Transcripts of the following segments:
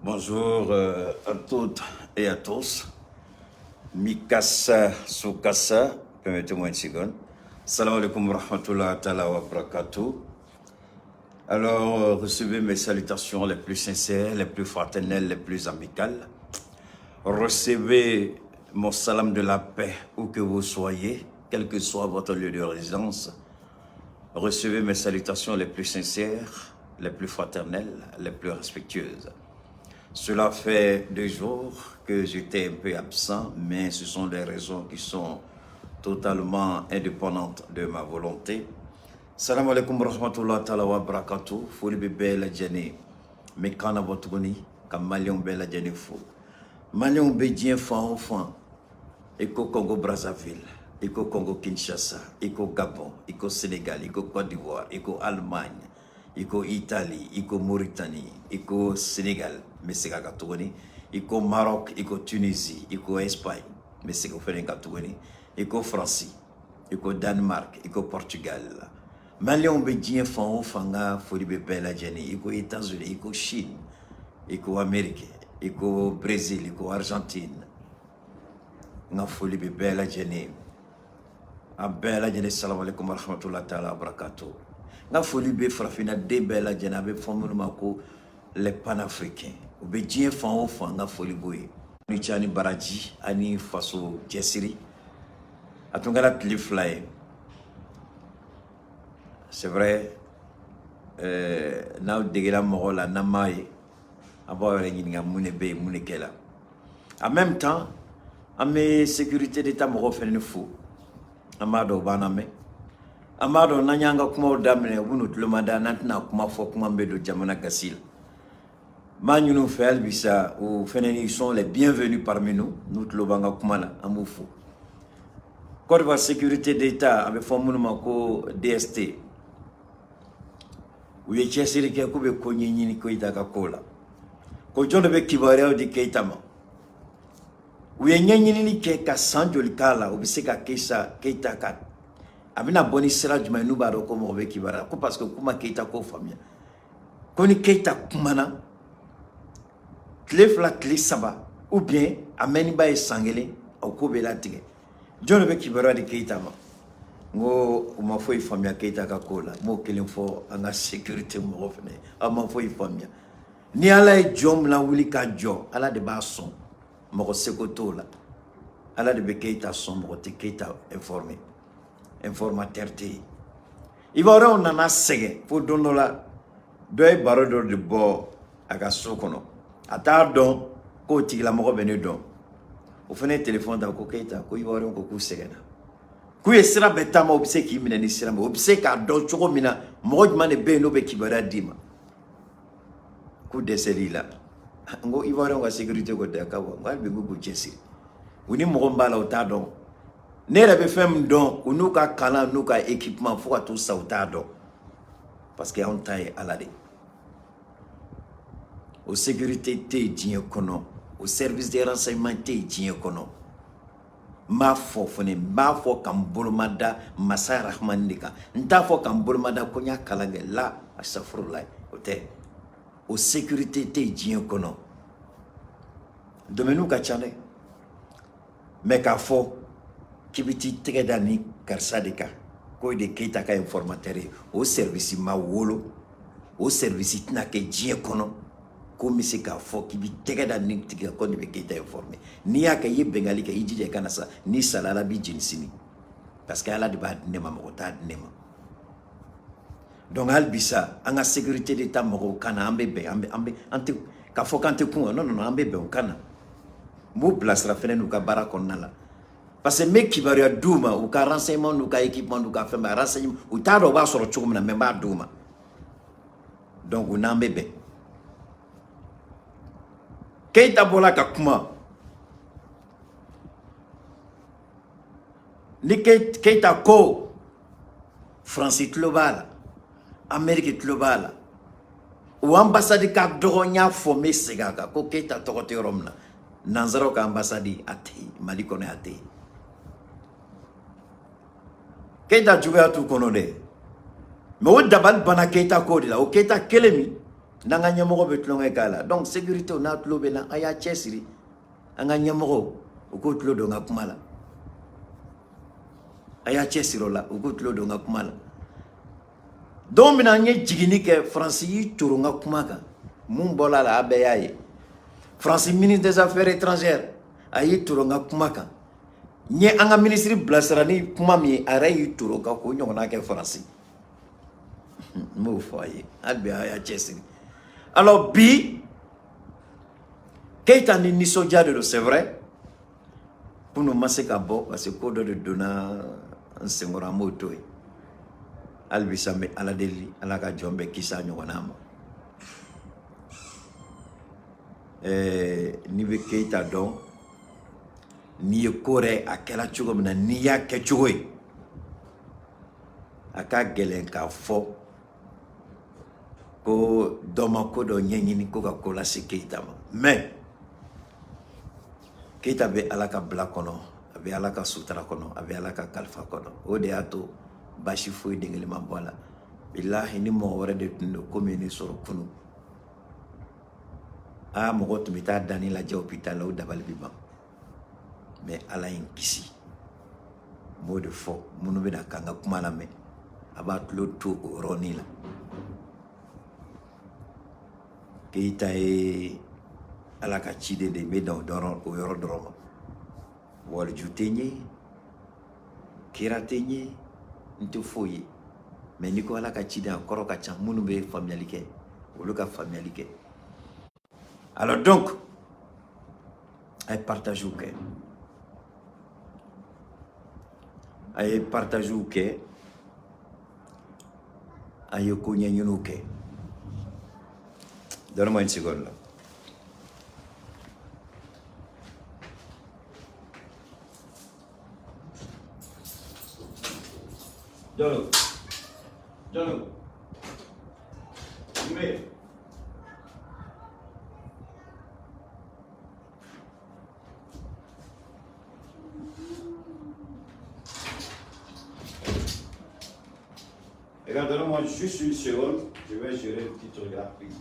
Bonjour à toutes et à tous. Mikasa Sukasa, permettez-moi une seconde. Salam alaikum wa rahmatullahi ta'ala wa barakatuh. Alors, recevez mes salutations les plus sincères, les plus fraternelles, les plus amicales. Recevez mon salam de la paix où que vous soyez, quel que soit votre lieu de résidence. Recevez mes salutations les plus sincères, les plus fraternelles, les plus respectueuses. Cela fait 2 jours que j'étais un peu absent, mais ce sont des raisons qui sont totalement indépendantes de ma volonté. Salam alaikum wa rahmatullahi ta'ala wa barakatuh. Foli bebe la djane. Me kana botugoni, kam malion be la djane fo. Malion be djien fan au fan. Eko Congo Brazzaville, Eko Congo Kinshasa, Eko Gabon, Eko Sénégal, Eko Côte d'Ivoire, Eko Allemagne, Eko Italie, Eko Mauritanie, Eko Sénégal, Messega Gatouani, Eko Maroc, Eko Tunisie, Eko Espagne, Messega Gatouani, Eko France, Eko Danemark, Eko Portugal. Malion Bédien Fan Fanga, Folibe Bella Jenny, Eko États-Unis, Eko Chine, Eko Amérique, Eko Brésil, Eko Argentine. Nga foli be bela jene a bela jene salam alaikum wa rahmatullahi ta'ala wa barakatuh. Nga foli be frafina de bela jene abe fomulu mako les panafricains ou be dien fan o fan nga foli boy ni chani baraji ani faso jesiri atungala tlifly. C'est vrai na degela mogola na mai abo rengi nga mune be mune kela en même temps ame sécurité d'état mo fene fou amado baname amado nanyanga kuma damne bunu tlumada natna kuma fo kuma mbedo jamana gasil manyunu fel bisa ou feneni sont les bienvenus parmi nous tlobanga kuma la amufu Côte d'Ivoire sécurité d'état avec formule mako DST ou yechesiri ke kube konyini ko itaka kola ko jondo be kibareo di keitama Ouye nyanyini ke ka sanjoli kala obise ka kesa keita ka abina boni sera juma nu baro ko mo be kibara ko parce que kuma keita ko famia koni keita kumana tlefla saba ou bien ameni ba esangele au ko be latige jono be kibara di keita ma ngo uma foi famia keita ka kola mo kelin fo anga sécurité mo fene ama foi famia ni ala e jom la wuli ka jo ala de ba son Moko sekoto la ala de bekeita sombre te keita informé informateur te ibara on nana sege fo dondo la doy barodo de bo aga sokono ata don ko tigila moko bene don o fene téléphone da ko keita ko ibara on ko ku segena ku esira betama obse ki mina ni sira mo obse ka don choko mina moko mane be no be kibara dima ku deseli la ngo ivoire nga sécurité ko de ka wa ngal be go jesi woni mo mbala o ta don ne la be fem don unu ka kala nu ka équipement fo tout ça o ta don parce que on taille à la de au sécurité te dien kono au service des renseignements te dien kono ma fo fone ma fo kam bolmada masa rahman nika nta fo kam bolmada ko nya kala la astaghfirullah o te au sécurité te dien kono domenu ka chane mais ka fo kibiti tege dani karsa de ka ko de keita ka informateur au service ma wolo au service tina ke dien kono ko misi ka fo kibiti tege dani tege ko ni be keita informé ni aka ye bengali ka ijije kana sa ni salala bi jinsini parce que ala de ba nema mo ta nema donc albisa anga sécurité d'état mo kana ambe ante ka fo kante ku non ambe be kana mo place la fene nou ka bara konna la parce que mec qui va ya douma ou ka renseignement nou ka équipement nou ka femme renseignement ou ta do ba soro chugum na memba douma donc on ambe be keita bola ka kuma ni keita ko France global Amérique globale ou ambassade ka dogonya formé segaga ko keita tokote romna nanzaro ka ambassade ate mali kono ate keita juga tu kono de mais o dabal bana keita ko de la o keita kelemi Nanga nyamoro betlonge kala. Donc sécurité on a tlo bela aya chesiri. Anga nyamoro uko tlo donga kumala. Aya chesiro la uko tlo donga kumala. Donc mina nye jigini ke Francis turunga kumaka. Mumbola la abeyaye. Francis ministre des Affaires étrangères ayi turunga kumaka. Nye anga ministre blasrani kumami arayi turuka ko nyona ke Francis. Mo foyer albe aya chesiri. Alors bi Keita ni nisodia de c'est vrai pour nous masser kabo parce que code de dona un sengora moto albi sambe ala deli ala ka jombe kisa nyonama ni be Keita don ni kore akela chugo na ni ya ke chugo aka gelen ka fo ko doma ko do nyanyini ko ka kola se Keita mais Keita be alaka blakono be alaka sutra kono be alaka kalfa kono o de ato bashi foi dingeli mambola billahi ni mo wore de tundo commune sur kunu a mo goto mita dani la je hôpital o dabal biba mais ala en kisi mo de fo munu be da kanga kuma la me aba tlo ronila Keita e ala ka chide de medon doron o yoro dromo wal jutenye kiratenye nto foye mais niko ala ka chide encore ka chan munu be familialité o lo ka familialité. Alors donc ay partage ou ke ay partage ou ke ay ko nyanyunu ke. Donne-moi une seconde là. Donne-le. Donne-le. Mais. Regarde, donne-moi juste une seconde. Je vais gérer un petit truc rapide.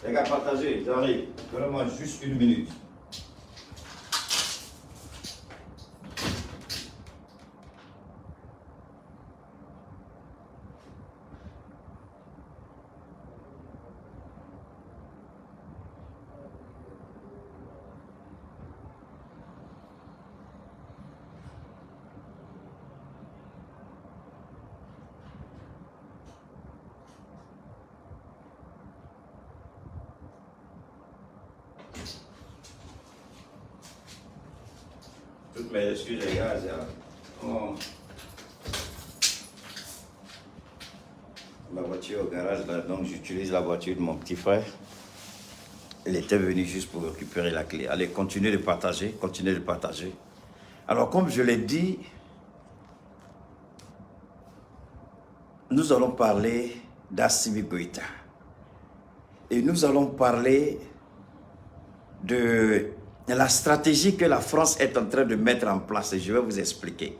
Les gars, partagez, j'arrive. Donne-moi juste une minute. Toutes mes excuses, les gars. La voiture au garage, là, donc j'utilise la voiture de mon petit frère. Il était venu juste pour récupérer la clé. Allez, continuez de partager, continuez de partager. Alors, comme je l'ai dit, nous allons parler d'Assimi Goïta. Et nous allons parler de la stratégie que la France est en train de mettre en place. Et je vais vous expliquer,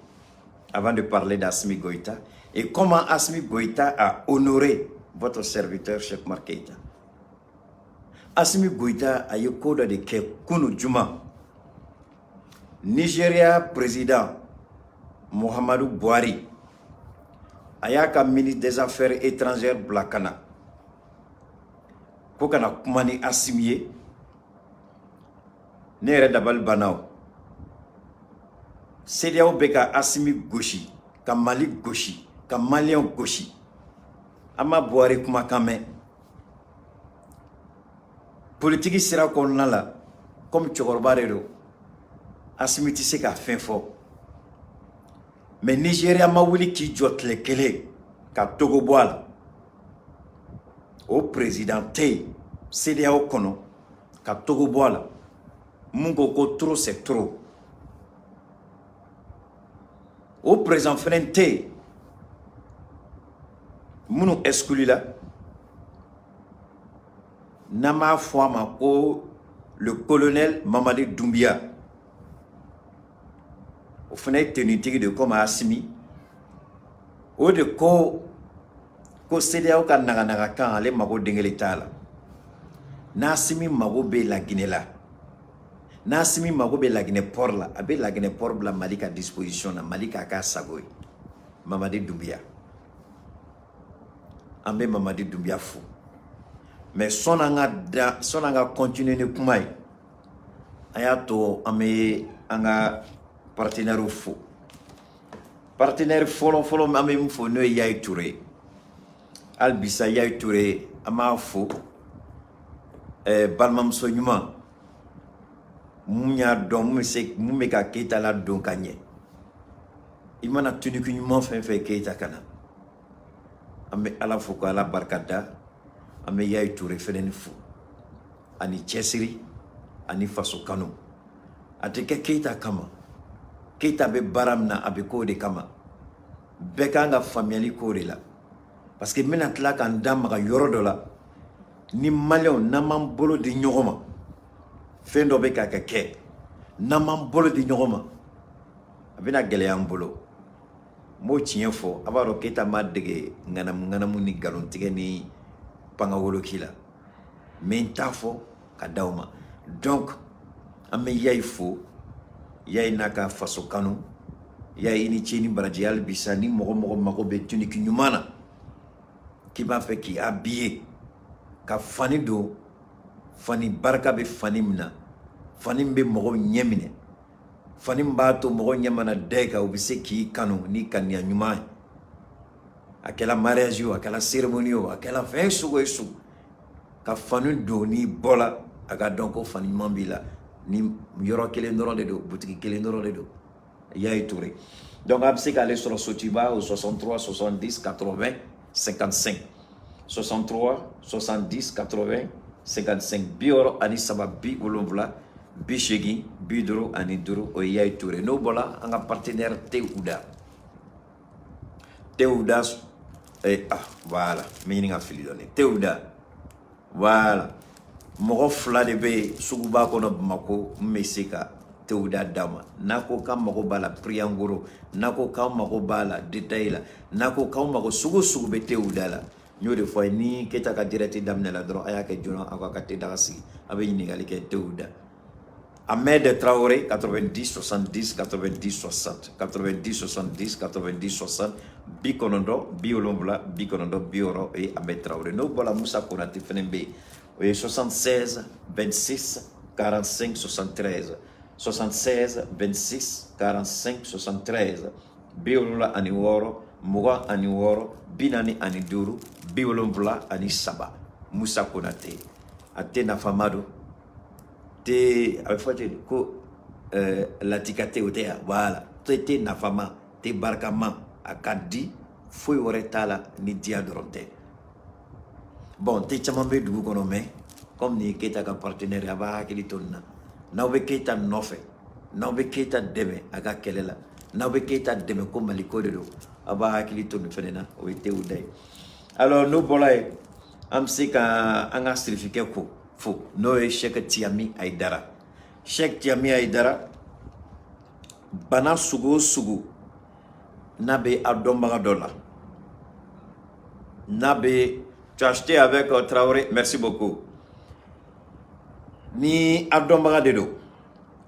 avant de parler d'Assimi Goïta, et comment Assimi Goïta a honoré votre serviteur, Cheikh Oumar Keïta. Assimi Goïta a eu code de Kekunu Juma. Nigeria président Muhammadu Buhari ayaka ministre des Affaires étrangères Blakana. Kokana kumani Assimi Nere dabal banao. CEDEAO beka Assimi Goshi, ka Mali Goshi, ka Malien Goshi. Ama Buhari kuma kame. Politique sera konna la comme Tchokorobarero. Assimi ti se ka fin fort. Mais Nigeria ma wuli ki jot le kele ka Togo boala. au président T, CDAO Kono, ka Togo Boala, Mungo trop c'est trop. Au président Frente, Mounou exclu là, Nama Fouama, le colonel Mamadi Doumbia, au fenêtre tenue de comme Assimi, au de ko CDAO ka naga kan ale mago dengele tala. Nasimi mago be la Guinée là. Nasimi mago be la Guinée port là, abe la Guinée port bla Malika disposition na Malika ka sagoy. Mamadi Doumbia. Ambe Mamadi Doumbia fou. Mais son anga continuer ne kumai. Ayato ame anga partenaire fou. Partenaire folon ame mfo no Yaya Touré. Albisa Yaya Touré ama fou. Balmam Sonyuma. Mounya don mumeka Keita la don kanye. Imana tunu kunyuma fait Keita kana. Ame ala foko ala barkada. Ame Yaya Touré fenen fou. Ani Chesiri, ani faso kanu. Ateke Keita kama. Keita be baramna abe kode kama. Bekanga familiali kode la. Parce que mena tla kan damaga yorodo la. Ni malion naman bolo di nyogoma. Fendo be kake. Naman bolo di nyogoma. Abina gele yang bolo. Mo tien fo abaro Keita madege nganamu ni galon tige ni pangawolo kila. Menta fo kadauma. Donc ame yai fo yai naka faso kanu yai ini chini baraji albisa ni mogo mako be tuni kinyumana qui m'a fait qui habillé ka fani do fani barka be fani mina fani be mogo nyemine fani mbato mogo nyamana deka ubise ki kanu ni kanya nyuma akela mariage yo akela cérémonie yo akela fin sugo esu ka fani do ni bola aga donc fani mambila ni yoro kele ndoro de do boutique kele ndoro de do Yaya Touré. Donc absé aller sur Sotiba au 63 70 80 55 63 70 80 55 bioro ani saba bi olomvla bi shegi bi doro ani doro o Yaya Touré no bola anga partenaire Teuda voilà meaning affili donné Teuda voilà mogo fla de be suguba kono Bamako mesika Teuda dama nako kam mago bala priangoro nako kam mago bala detaila nako kam mago sugu be Teuda la nyode fo ni keta ka direct damne la dro aya ke jono aka te dagasi abe ni gali ke Teuda Ahmed Traoré 90 70 90 60 90 70 90 60 bikonondo biolombla bikonondo bioro et Ahmed Traoré no bola Moussa Konate fenembe 76 26 45 73 76 26 45 73 biolola ani woro muga ani woro binani ani duru biolomvla ani saba Moussa Konate atena famado te afate ko latikate otea voilà te na fama te barkama akadi foi oretala ni dia doronte. Bon, te chamambe dugu kono me comme ni Keita ka partenaire aba hakili tonna nawbe Keita nofe nawbe Keita deme aga kelela nawbe Keita deme ko maliko de do aba hakili tonna fenena o Teuda. Alors nous bolay am sika anga certificat ko fo no e Cheikh Tiami Aidara Cheikh Tiami Aidara bana sugu nabe adomba dola nabe tu as acheté avec Traoré, merci beaucoup. Ni Abdombaga de do,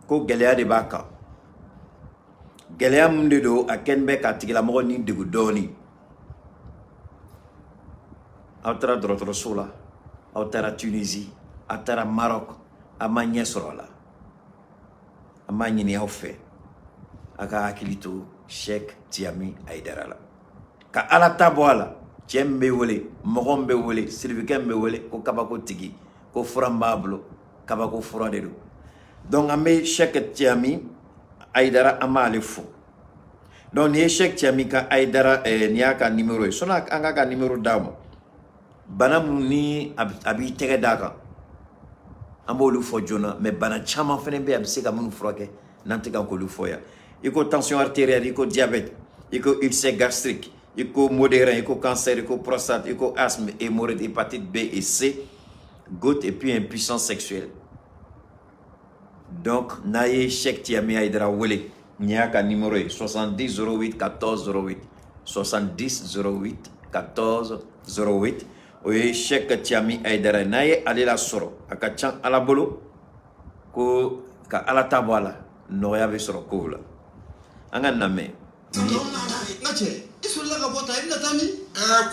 ko Gelea de Baka. Gelea munde do, a Kenbe katigila mo ni de Gudoni. Autara Drotrosola, Autara Tunisie, Autara Maroc, Amanya Sorola. Amanya ni Aufe. Aka Akilito, Cheikh Tiami Aidara. Ka alata boala. Tiembe wole, mogombe wole, silvikembe wole, ko kabako tigi, ko frambablo, kabako frodero. Donc amé Cheikh Tiami Aidara amale fo. Donc ni Cheikh Tiami ka Aidara niaka numéro. Sona anga ka numéro damo. bana ni abi tege daga ambo lu fo jona mais bana chama fene be am se ka mun froke nante kan ko lu foya iko tension artérielle iko diabète iko ulcère gastrique iko modéré iko cancer iko prostate iko asthme hémorroïde hépatite B et C goutte et puis impuissance sexuelle. Donc naye Cheikh Tiami Aïdara wele niaka numéro 70 08 14 08 70 08 14 08 oye Cheikh Tiami Aïdara naye alela soro akachan ala bolo ko ka ala tabala noya be soro ko la anga name ngache isulla ka bota ibna tami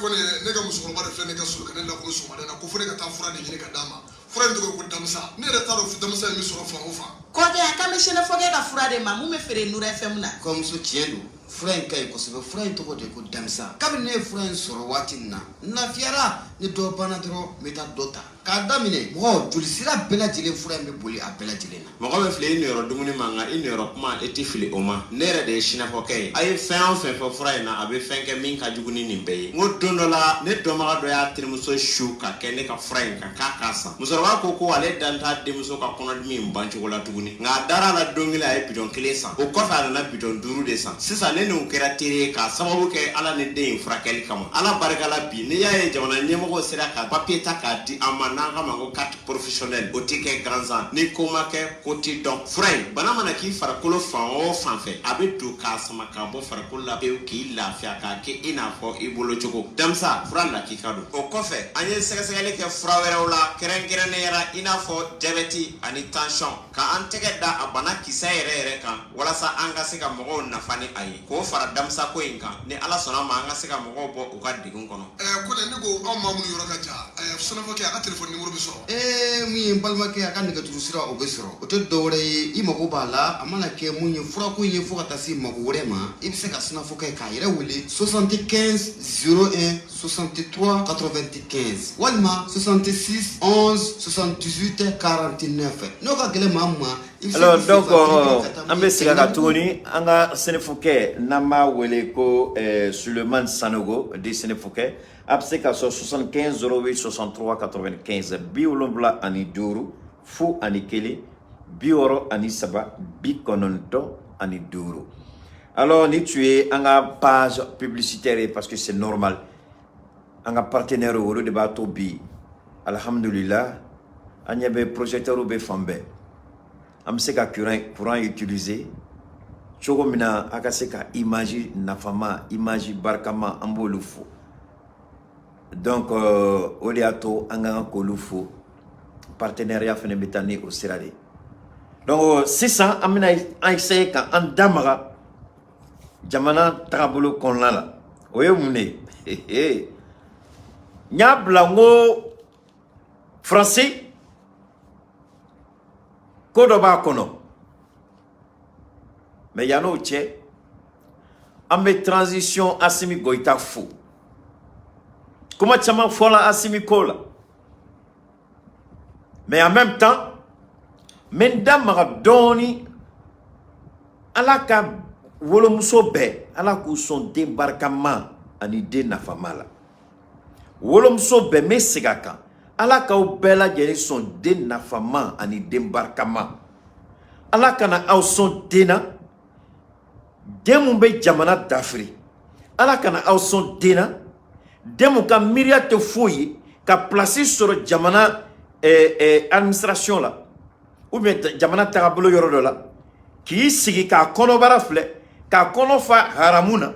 ko ne ga musu ko ba fene ga sul kan la ko so ma na ko fure ka ta fura ni ka dama fura ndo ko damsa ne re taro fu damsa mi so fa o fa ko de aka me shene foge ka fura de ma mu me fere nura fm na ko musu tiendo fura en kay ko so fura en to ko de ko damsa kam ne fura en soro watin na fiara ni do bana dro meta dota ka damine mo julisira bela jile fura en be boli a bela jile na mo ko be fle ni ro dumuni manga in ro kuma eti fle o ma ne re de shina ko kay ay fen fura na abe fenke min ka juguni ni be mo dondola ne do ma do ya tirmuso shuka kene ka fura en ka kasa muso ko ale danta de muso ka kono mi bancho la tuguni nga dara la dongila ay bidon klesa o ko fa na bidon duru de san sisa ne no kera tere ka sababu ke ala ne de infrakel kama ala barkala bi ne ya e jamana nyemo ko sira ka papier ta ka di amana ka mango carte professionnel o tike grandzan ni ko make ko ti donc frère bana mana ki fara kolo fa o fan fe abe du ka sama ka bo fara kolo la be ki la fia ka ke ina fo ibolo choko damsa franda ki kado o ko fe anye sega ke frawera wala keren ne yara ina fo diabète ani tension ka antege da abana kisa yere kan wala sa anga se ka mogo nafani ayi ko fara damsa ko inka ni ala sona ma anga se ka mogo bo o ka digun kono ko ne go o ma mun yoro ka ja sona fo ke aka telephone numéro bi so mi balma ke aka ne ka turu sira o be siro o to dore I mogo bala amana ke mun ye fura ko ye fo ka tasi mogo wore ma I se ka sona fo ke ka yere wele 75 01 63 95 walma 66 11 78 49. Alors donc ambe siga ka tuguni anga Senefoke nama wele ko Suleiman Sanogo de Senefoke abseka 75 08 63 95 biolombla ani duru fu ani kele bioro ani saba bikononto ani duru. Alors ni tu es anga page publicitaire parce que c'est normal anga partenaire au de bateau bi alhamdulillah anya be projecteur be fambe am se ka courant utiliser chogo mina aka se ka image nafama image barkama ambolu fo donc oliato anga ko lu fo partenariat fene betani au sirade donc 600 amina essayer ka andamara jamana trabolo konla oyo mune nya blango français kodo ba kono mais yano che ambe transition asimi goita fou comment chama fola asimi kola mais en même temps menda maradoni alaka wolo muso be alaku son débarquement ani de nafamala wolo muso be mesigaka ala ka bela jeli son den nafama ani dembarkama ala kana aw son dena demu be jamana dafri ala kana aw son dena demu ka miria te foyi ka placer sur jamana administration la ou bien jamana tagabolo yoro do la ki sigi ka kono barafle ka kono fa haramuna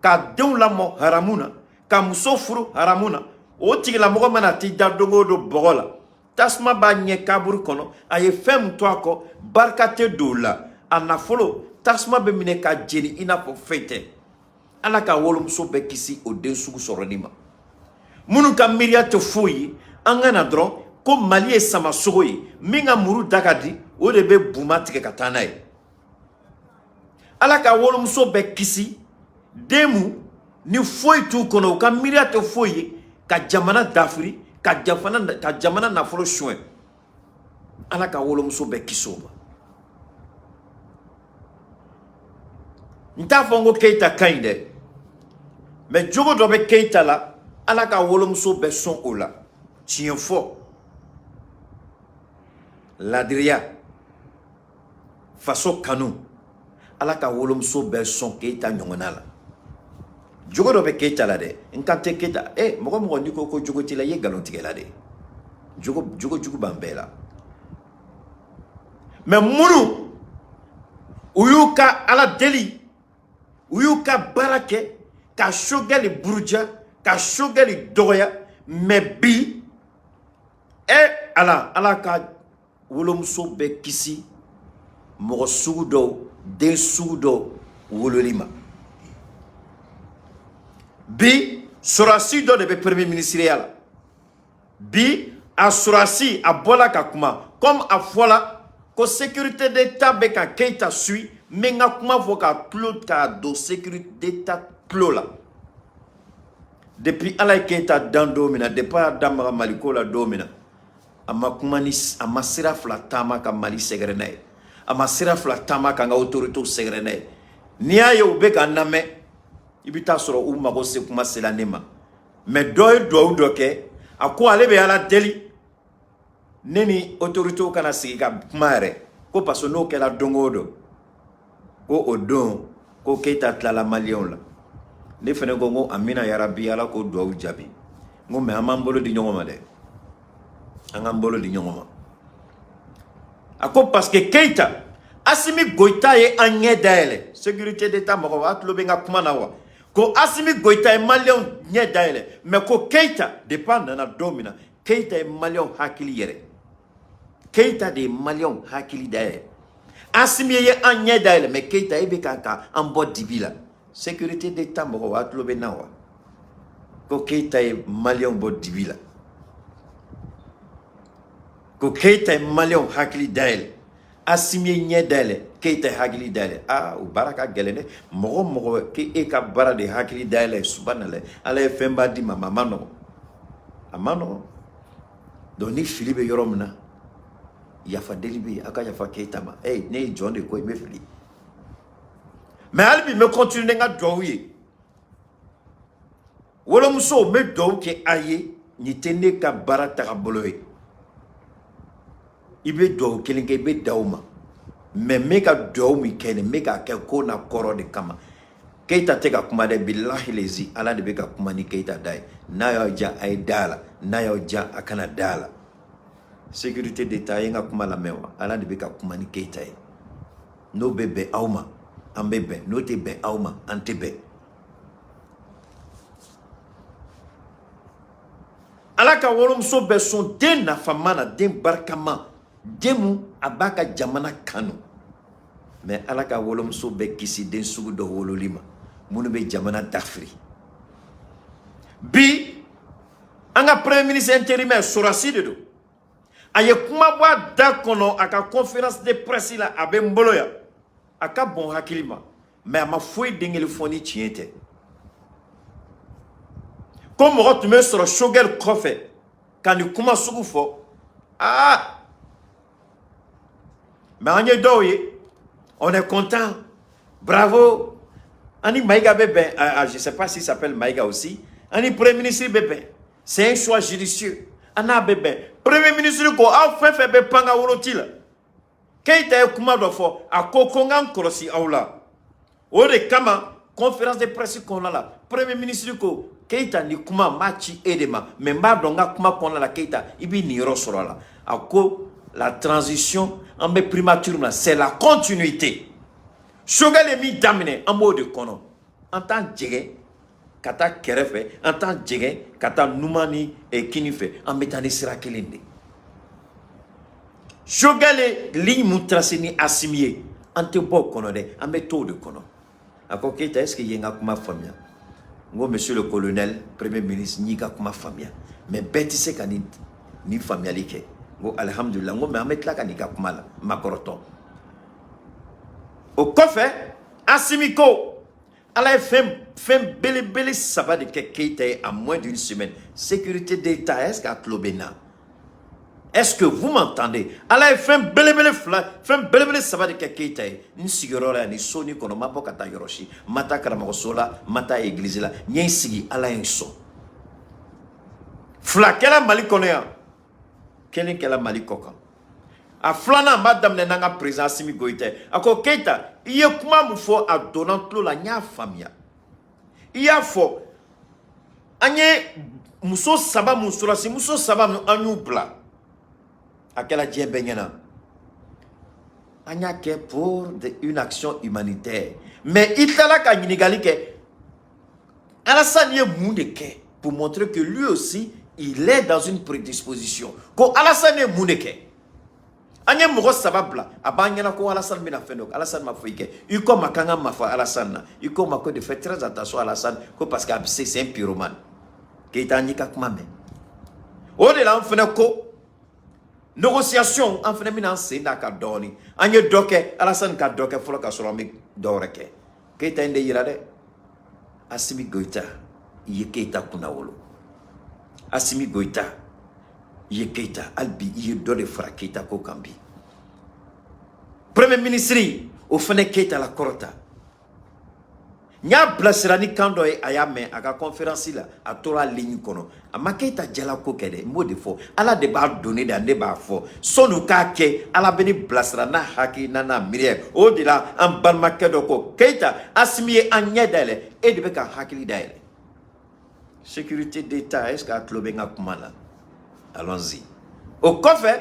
ka dew la mo haramuna ka muso furu haramuna o tigila mogo mana ti da dongo do bogola tasma ba nye kaburu kono aye fem to ako barkate dola anafolo tasma be mine ka jeni ina po fete ala ka wolum so be kisi o den sugu soronima munu ka miria te foyi angana dron ko mali e sama sogoyi minga muru dakadi o de be buma tike katana e ala ka wolum so be kisi demu ni foyi tu kono ka miria te foyi ka jamana dafri ka jamana nafolo shoe ala ka wolo muso be kisoba nta fongo keita kainde mais jogo do be keita la ala ka wolomuso bɛ sɔn o la tiɲɛ fɔ ladiriya faso kanu ala ka wolomuso bɛ sɔn Keita ɲɔgɔnna la jogo dɔ bɛ Keita la dɛ n kan tɛ Keita mɔgɔ mɔgɔ n'i ko jogo t'i la i ye nkalon tigɛ la de jogo jugu b'an bɛɛ la mais minnu u y'u ka ala deli u y'u ka baara kɛ ka sogɛli buruja ka sogɛli dɔgɔya mais bi ala ka wolomuso bɛ kisi mɔgɔ sugu dɔw den sugu dɔw wololi ma bi sorasi dɔ de bɛ premier ministeriya la bi a sorasi a bɔla ka kuma comme a fɔla ko sécurité d'état bɛ ka Keita suit mais n ka kuma fɔ k'a don sécurité d'état tulo la depuis ala ye Keita dan don min na depuis a dan maga maliko la don min na a ma sira fila taama ka Mali sɛgɛrɛ n'a ye a ma sira fila taama ka n ka autorités sɛgɛrɛ n'a ye n'i y'a ye u bɛ ka n lamɛn i bɛ taa sɔrɔ u mago se kuma sela ne ma mais dɔ ye duwawu dɔ kɛ a ko ale bɛ ala deli ne ni autorités kana sigi ka kuma yɛrɛ ko parce que n'o kɛra don o don ko o don ko Keita tilala maliyɛnw la ne fana ko n ko amina yarabi ala ko duwawu jaabi n ko mais an b'an bolo di ɲɔgɔn ma dɛ an k'an bolo di ɲɔgɔn ma a ko parce que Keita Assimi Goïta ye an ɲɛ dayɛlɛ sécurité d'état mɔgɔ a tulo bɛ n ka kuma na wa ko Assimi Goïta ye maliyɛnw ɲɛ dayɛlɛ mais ko Keita depuis a nana don min na Keita ye maliyɛnw hakili yɛrɛ Keita de ye maliyɛnw hakili dayɛlɛ Assimi ye an ɲɛ dayɛlɛ mais Keita e bɛ ka an bɔ dibi la sécurité d'état mɔgɔ a tulo bɛ na wa ko Keita ye maliyɛnw bɔ dibi la ko Keita ye maliyɛnw hakili dayɛlɛ Assimi ye ɲɛ dayɛlɛ Keita ye hakili dayɛlɛ o baara ka gɛlɛn dɛ mɔgɔ mɔgɔ k'e ka baara de hakili dayɛlɛ subhanallah ala ye fɛnba di ma a ma nɔgɔn donc ni fili bɛ yɔrɔ min na yafa deli bɛ yen a ka yafa Keita ma ne ye jɔn de ko n bɛ fili mais hali bi n bɛ continuer n ka duwawu ye wolomuso n bɛ duwawu kɛ a ye nin tɛ ne ka baara tagabolo ye i bɛ duwawu kelen kɛ i bɛ da o ma mais n bɛ ka duwawu min kɛ nin n bɛ k'a kɛ ko na kɔrɔ de kama Keita tɛ ka kuma dɛ bilahi lezi ala de bɛ ka kuma ni Keita da ye n'a y'aw ja a ye da la n'a y'aw ja a kana da la sécurité d'état ye n ka kuma lamɛn wa ala de bɛ ka kuma ni Keita ye n'o bɛ bɛn aw ma an bɛ bɛn n'o tɛ bɛn aw ma an tɛ bɛn ala ka wolomuso bɛ sɔn den nafama na den barikama den mun a b'a ka jamana kanu mais ala ka wolomuso bɛ kisi den sugu dɔ wololi ma minnu bɛ jamana dafiri bi an ka premier ministre intérimaire Sorasi de don a ye kuma bɔ a da kɔnɔ a ka conférence de presse la a bɛ n bolo yan a ka bɔn hakili ma mais a ma foyi den kelen fɔ ni tiɲɛ tɛ ko mɔgɔ tun bɛ sɔrɔ sogɛli kɔfɛ ka nin kuma sugu fɔ mais an ye dɔw ye on est content bravo ani Maïga bɛ bɛn je sais pas s'il s'appelle Maïga aussi ani premier ministre bɛ bɛn c'est un choix judicieux an n'a bɛ bɛn premier ministre ko aw fɛn fɛn bɛ pan ka wolo ci la Keita ye kuma dɔ fɔ a ko ko n ka n kɔlɔsi aw la o de kama conférence de presse kɔnɔna la premier ministre ko Keita ni kuma n b'a ci e de ma mais n b'a dɔn n ka kuma kɔnɔna la Keita i bɛ nin yɔrɔ sɔrɔ a la a ko la transition an bɛ primature na c'est la continuité sogɛli ye min daminɛ an b'o de kɔnɔ an t'an jɛgɛ ka taa kɛrɛfɛ an t'an jɛgɛ ka taa numan ni kini fɛ an bɛ taa ni sira kelen de sogɛli ligne mun tracé ni Assimi ye an tɛ bɔ o kɔnɔ dɛ an bɛ to o de kɔnɔ a ko Keita est-ce que i ye n ka kuma faamuya n ko monsieur le colonel premier ministre n y'i ka kuma faamuya mais bɛɛ tɛ se ka nin faamuyali kɛ n ko alhamdulilah n ko mais an bɛ tila ka n'i ka kuma la makɔrɔtɔ o kɔfɛ Assimi ko ala ye fɛn belebele saba de kɛ Keita ye en moins d'une semaine sécurité d'état est-ce que a tulo bɛ n na est-ce que vous m'entendez ala ye fɛn belebele saba de kɛ Keita ye n sigiyɔrɔ la yan ni so ni kɔnɔ n ma bɔ ka taa yɔrɔ si n ma taa karamɔgɔso la n ma taa église la n ye n sigi ala ye n sɔn fila kɛla Mali kɔnɔ yan kelen kɛla Mali kɔ kan a filanan n b'a daminɛ n'an ka président Assimi Goïta a ko Keita i ye kuma min fɔ a donna tulo la n y'a faamuya i y'a fɔ an ye muso saba mun sɔrɔsi muso saba mun an y'u bila a kɛla diɲɛ bɛɛ ɲɛna an y'a kɛ pour une action humanitaire mais i tilala ka ɲininkali kɛ Alassane ye mun de kɛ pour montrer que lui aussi il est dans une prédisposition ko Alassane ye mun de kɛ an ye mɔgɔ saba bila a b'an ɲɛna ko Alassane bɛna fɛn dɔ Alassane ma foyi kɛ i ko ma kan ka ma fɔ Alassane na i ko ma ko de fait très attention à Alassane ko parce que c'est un pyromane Keita an y'i ka kuma mɛn o de la an fɛnɛ ko négociation an fɛnɛ bɛna an sen da ka dɔɔni an ye dɔ kɛ Alassane ka dɔ kɛ fɔlɔ ka sɔrɔ an bɛ dɔ wɛrɛ kɛ Keita in de yira dɛ Assimi Goïta i ye Keita kunna wolo Assimi Goïta i ye Keita hali bi i ye dɔ de fara Keita ko kan bi premier ministre o fɛnɛ Keita la kɔrɔta n y'a bilasira ni kan dɔ ye a y'a mɛn a ka conférence la a tora ligne kɔnɔ a ma Keita jala ko kɛ dɛ n b'o de fɔ ala de b'a donné da ne b'a fɔ sɔnni k'a kɛ ala bɛ ne bilasira n'a hakilina n'a miiriya o de la an balimakɛ dɔ ko Keita Assimi ye an ɲɛ dayɛlɛ e de bɛ ka hakili dayɛlɛ sécurité d'État est-ce qu'a tulo bɛ n ka kuma la allons-y o kɔfɛ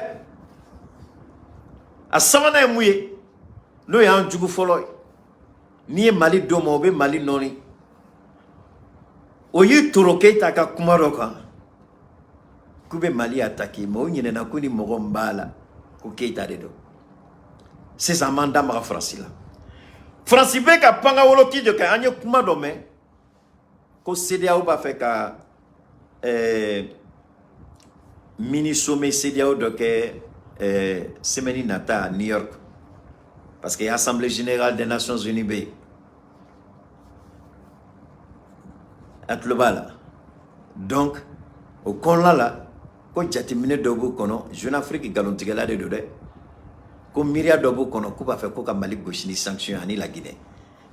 a sabanan ye mun ye n'o y'an jugu fɔlɔ ye n'i ye Mali d'o ma o bɛ Mali nɔɔni o y'i toro Keita ka kuma dɔ kan k'u bɛ Mali attaquer mais o ɲinɛna ko ni mɔgɔ min b'a la ko Keita de don sisan an m'an da maga Faransi la Faransi bɛ ka panga woloki de kɛ an ye kuma dɔ mɛn ko CEDEAO b'a fɛ ka mini sommet CEDEAO dɔ kɛ semaine nata à New York parce que l'Assemblée générale des Nations Unies bɛ a tulo b'a la donc o kɔnɔna la ko jateminɛ dɔ b'u kɔnɔ Jeune Afrique nkalontigɛla de don dɛ ko miiriya dɔ b'u kɔnɔ k'u b'a fɛ ko ka Mali gosi ni sanction ani la Guinée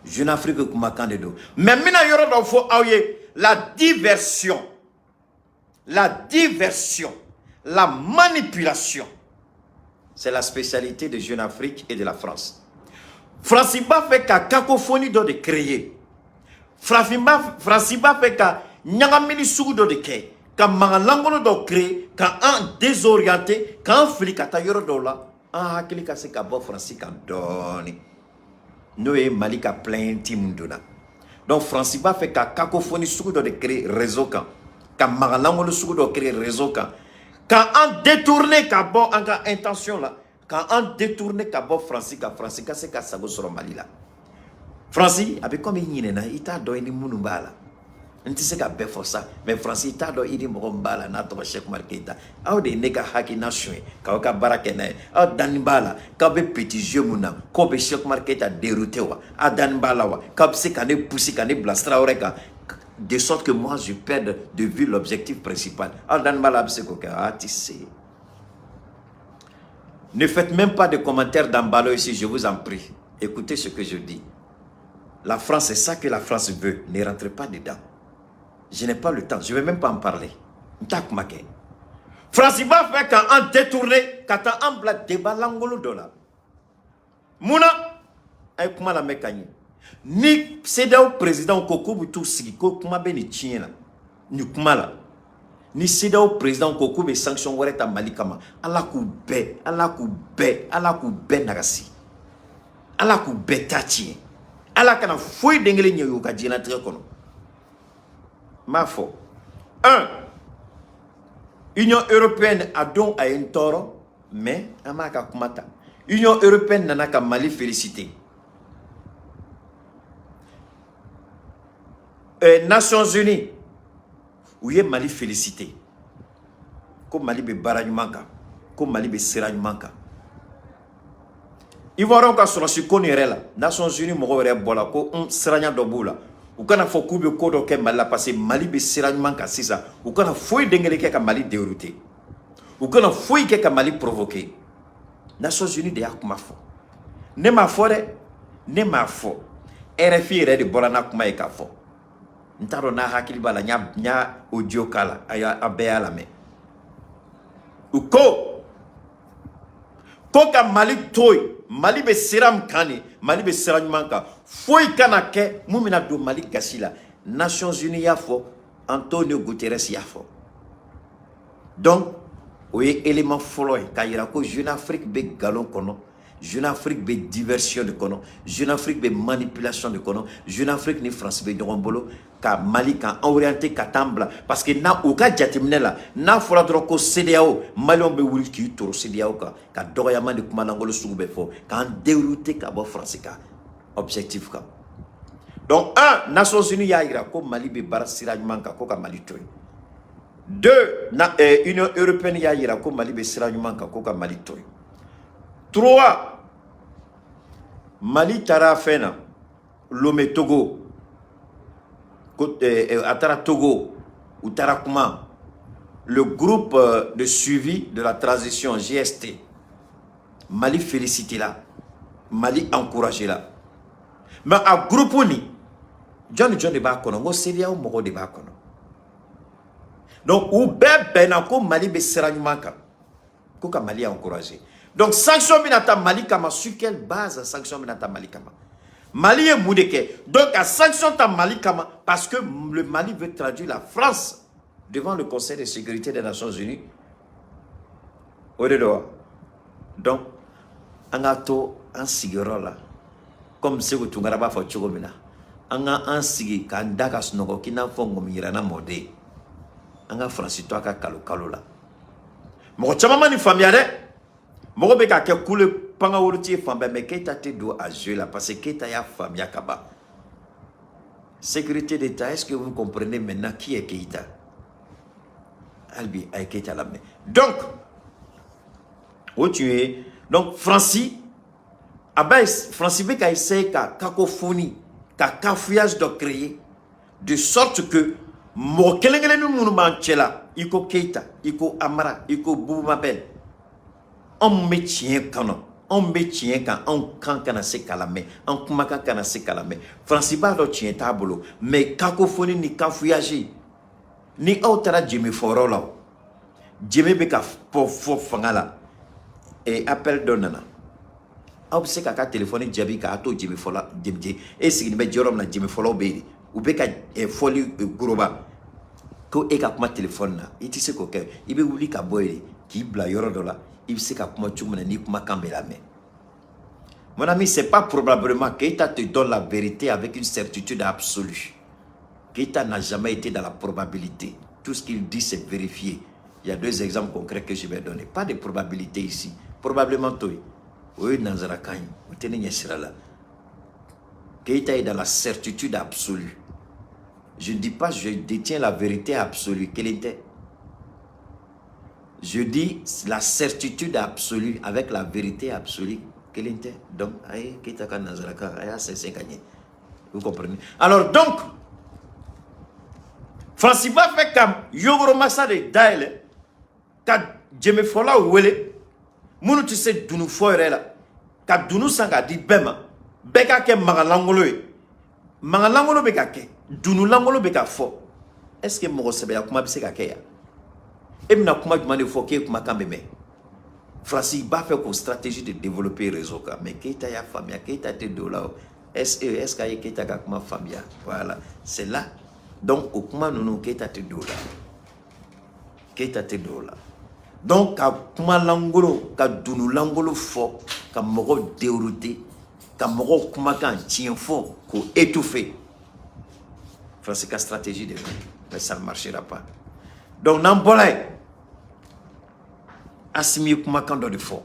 Jeune Afrique kumakan de don mais n bɛna yɔrɔ dɔ fɔ aw ye la diversion la manipulation c'est la spécialité de Jeune Afrique et de la France. France b'a fait ka cacophonie dɔ de créer France b'a fait ka ɲagamini sugu dɔ de kɛ ka mankanlankolon dɔ créer ka an désorienter k'an fili ka taa yɔrɔ dɔw la an hakili ka se ka bɔ France kan dɔɔni n'o ye Mali ka plainte min donna donc France b'a fait ka cacophonie sugu dɔ de créer réseau kan ka mankanlankolon sugu dɔ créer réseau kan ka an détourner ka bɔ an ka intention la ka an détourner ka bɔ France ka se ka sago sɔrɔ Mali la France a bɛ comme i ɲinɛna i t'a dɔn i ni minnu b'a la n tɛ se ka bɛɛ fɔ sa mais France i t'a dɔn i ni mɔgɔ min b'a la n'a tɔgɔ Cheikh Oumar Keita aw de ye ne ka hakilina suɲɛ k'aw ka baara kɛ n'a ye aw dani b'a la k'aw bɛ petit jeu mun na k'aw bɛ Cheikh Oumar Keita dérouté wa aw dani b'a la wa k'aw bɛ se ka ne pousser ka ne bila sira wɛrɛ kan de sorte que moi je perde de vue l'objectif principal aw dani b'a la a bɛ se k'o kɛ a ti se. Ne faites même pas de commentaires d'emballage ici, je vous en prie. Écoutez ce que je dis. La France, c'est ça que la France veut. Ne rentrez pas dedans. Je n'ai pas le temps. Je ne vais même pas en parler. France, il va faire quand on détourne, quand on blat débat l'angolo dollar. Mouna, aïe, comment la mécanique? Ni CEDEAO président Koko Boutou Sigi, Koko Mabeni Tchien, ni Kumala. Ni CEDEAO président Koko be sanction wɛrɛ ta Mali kama ala k'u bɛɛ nagasi ala k'u bɛɛ ta tiɲɛ ala kana foyi den kelen ɲɛ y'u ka diɲɛlatigɛ kɔnɔ n b'a fɔ 1 Union européenne a don a ye n tɔɔrɔ mais an b'a ka kuma ta Union européenne nana ka Mali féliciter Nations Unies u ye Mali félicité ko Mali be baara ɲuman kan ko Mali be sira ɲuman kan Ivoiriens ka sɔrɔsi ko nin yɛrɛ la Nations Unies mɔgɔw yɛrɛ bɔla ko siranya dɔ b'u la u kana fɔ k'u be ko dɔ kɛ Mali la parce que Mali be sira ɲuman kan sisan u kana foyi den kelen kɛ ka Mali dérouter u kana foyi kɛ ka Mali provoquer Nations Unies de y'a kuma fɔ ne m'a fɔ dɛ ne m'a fɔ RFI yɛrɛ de bɔra n'a kuma ye k'a fɔ ntaro na hakili bala nya audio kala aya abeya la me uko ka Mali toy Mali be siram kani Mali be siram manka foi kana ke mumina do Mali gasila Nations Unies yafo Antonio Guterres yafo donc oui élément folo ka yira ko Jeune Afrique be galon kono Jeune Afrique be diversion de kono Jeune Afrique be manipulation de kono Jeune Afrique ni France be bolo ka Mali ka orienté ka tambla parce que na o ka jatimnela na fora dro ko CDAO Mali be wul ki toro CDAO ka dogoyama de kuma nangolo sugube fo ka dérouter ka bo France ka objectif ka donc un Nations Unies ya ira ko Mali be bar sirajman ka ko ka Mali toy deux Union Européenne ya ira ko Mali be sirajman ka ko ka Mali toy trois Mali tara fena Lomé Togo Atara Togo ou Tarakuma, le groupe de suivi de la transition GST, Mali félicité là, Mali encouragé là. Mais à groupe ni, John de Bakono, moi c'est bien au moro de Bakono. Donc ou benako Mali be seranymanka, koka Mali a encouragé. Donc sanction binata Mali kama sur quelle base sanction binata Mali kama? Mali est moudeke. Donc, à sanction ta Mali Kama, parce que le Mali veut traduire la France devant le Conseil de sécurité des Nations Unies. Donc, on a tout un cigaro là. Comme c'est que tu n'as pas fait chogomina. On a un cigare qui a un dagas nogo qui n'a pas de modé. On a franci toi qui a kalo là. Mon chamama ni famille. Moko be ka ke kule panga wurti famba me Keita te do à jouer là parce que Keita ya famia kaba. Sécurité d'État, est-ce que vous comprenez maintenant qui est Keita? Albi ay Keita la main. Donc où tu es donc Francis Francis be ka essayer ka cacophonie, ka cafouillage de créer de sorte que mo kelengele nu monument chela iko Keita, iko Amara, iko Boubamabel. On met tien canon, on met tien quand on quand kana se kalame, on kumaka kana se kalame. Franciba do tien tabolo, mais cacophonie ni cafouillage, ni autara Jimmy Forola, Jimmy beka fo fangala et appel donnana. Obse kaka téléphone Jabi ka ato Jimmy Fola Jimji et si me jorom na Jimmy Folo be ou beka folie goroba ko e ka kuma téléphone na iti se ko ke ibe wuli ka boy ki bla yoro dola. Il sait qu'à comment tu m'as dit comment camber la main. Mon ami, c'est pas probablement Keita te donne la vérité avec une certitude absolue. Keita n'a jamais été dans la probabilité. Tout ce qu'il dit, c'est vérifié. Il y a deux exemples concrets que je vais donner. Pas de probabilité ici. Probablement, toi. Oui, Nanzarakan. Keita est dans la certitude absolue. Je ne dis pas je détiens la vérité absolue. Quelle était? Je dis la certitude absolue avec la vérité absolue. Quelle était? Donc, vous comprenez? Alors, donc, Francis va faire comme Yogoro Massa de Daele, quand Jemé Fola ou Wele, Mounou tu sais, Dounou Foirela, quand Dounou Sanga dit Bema, Beka ke Mangalangolo, Mangalangolo Beka ke, Dounou Langolo Beka Fo. Est-ce que Moro Sebea Kumabise Kakeya? Et maintenant, comment demander faut que comment camber? Francis va faire une stratégie de développer le réseau. Mais Keita ya famille, Keita te dola. Est-ce qu'il y a Keita comme famille? Voilà, c'est là. Donc, au comment nous Keita te dola. Keita te dola. Donc, comment l'angolo, quand nous l'angolo fort, quand moro dérouté, quand moro comment quand tient fort, qu'on étouffer. Francis a stratégie de mais ça ne marchera pas. Donc, n'importe Assimi Kumakando de fort.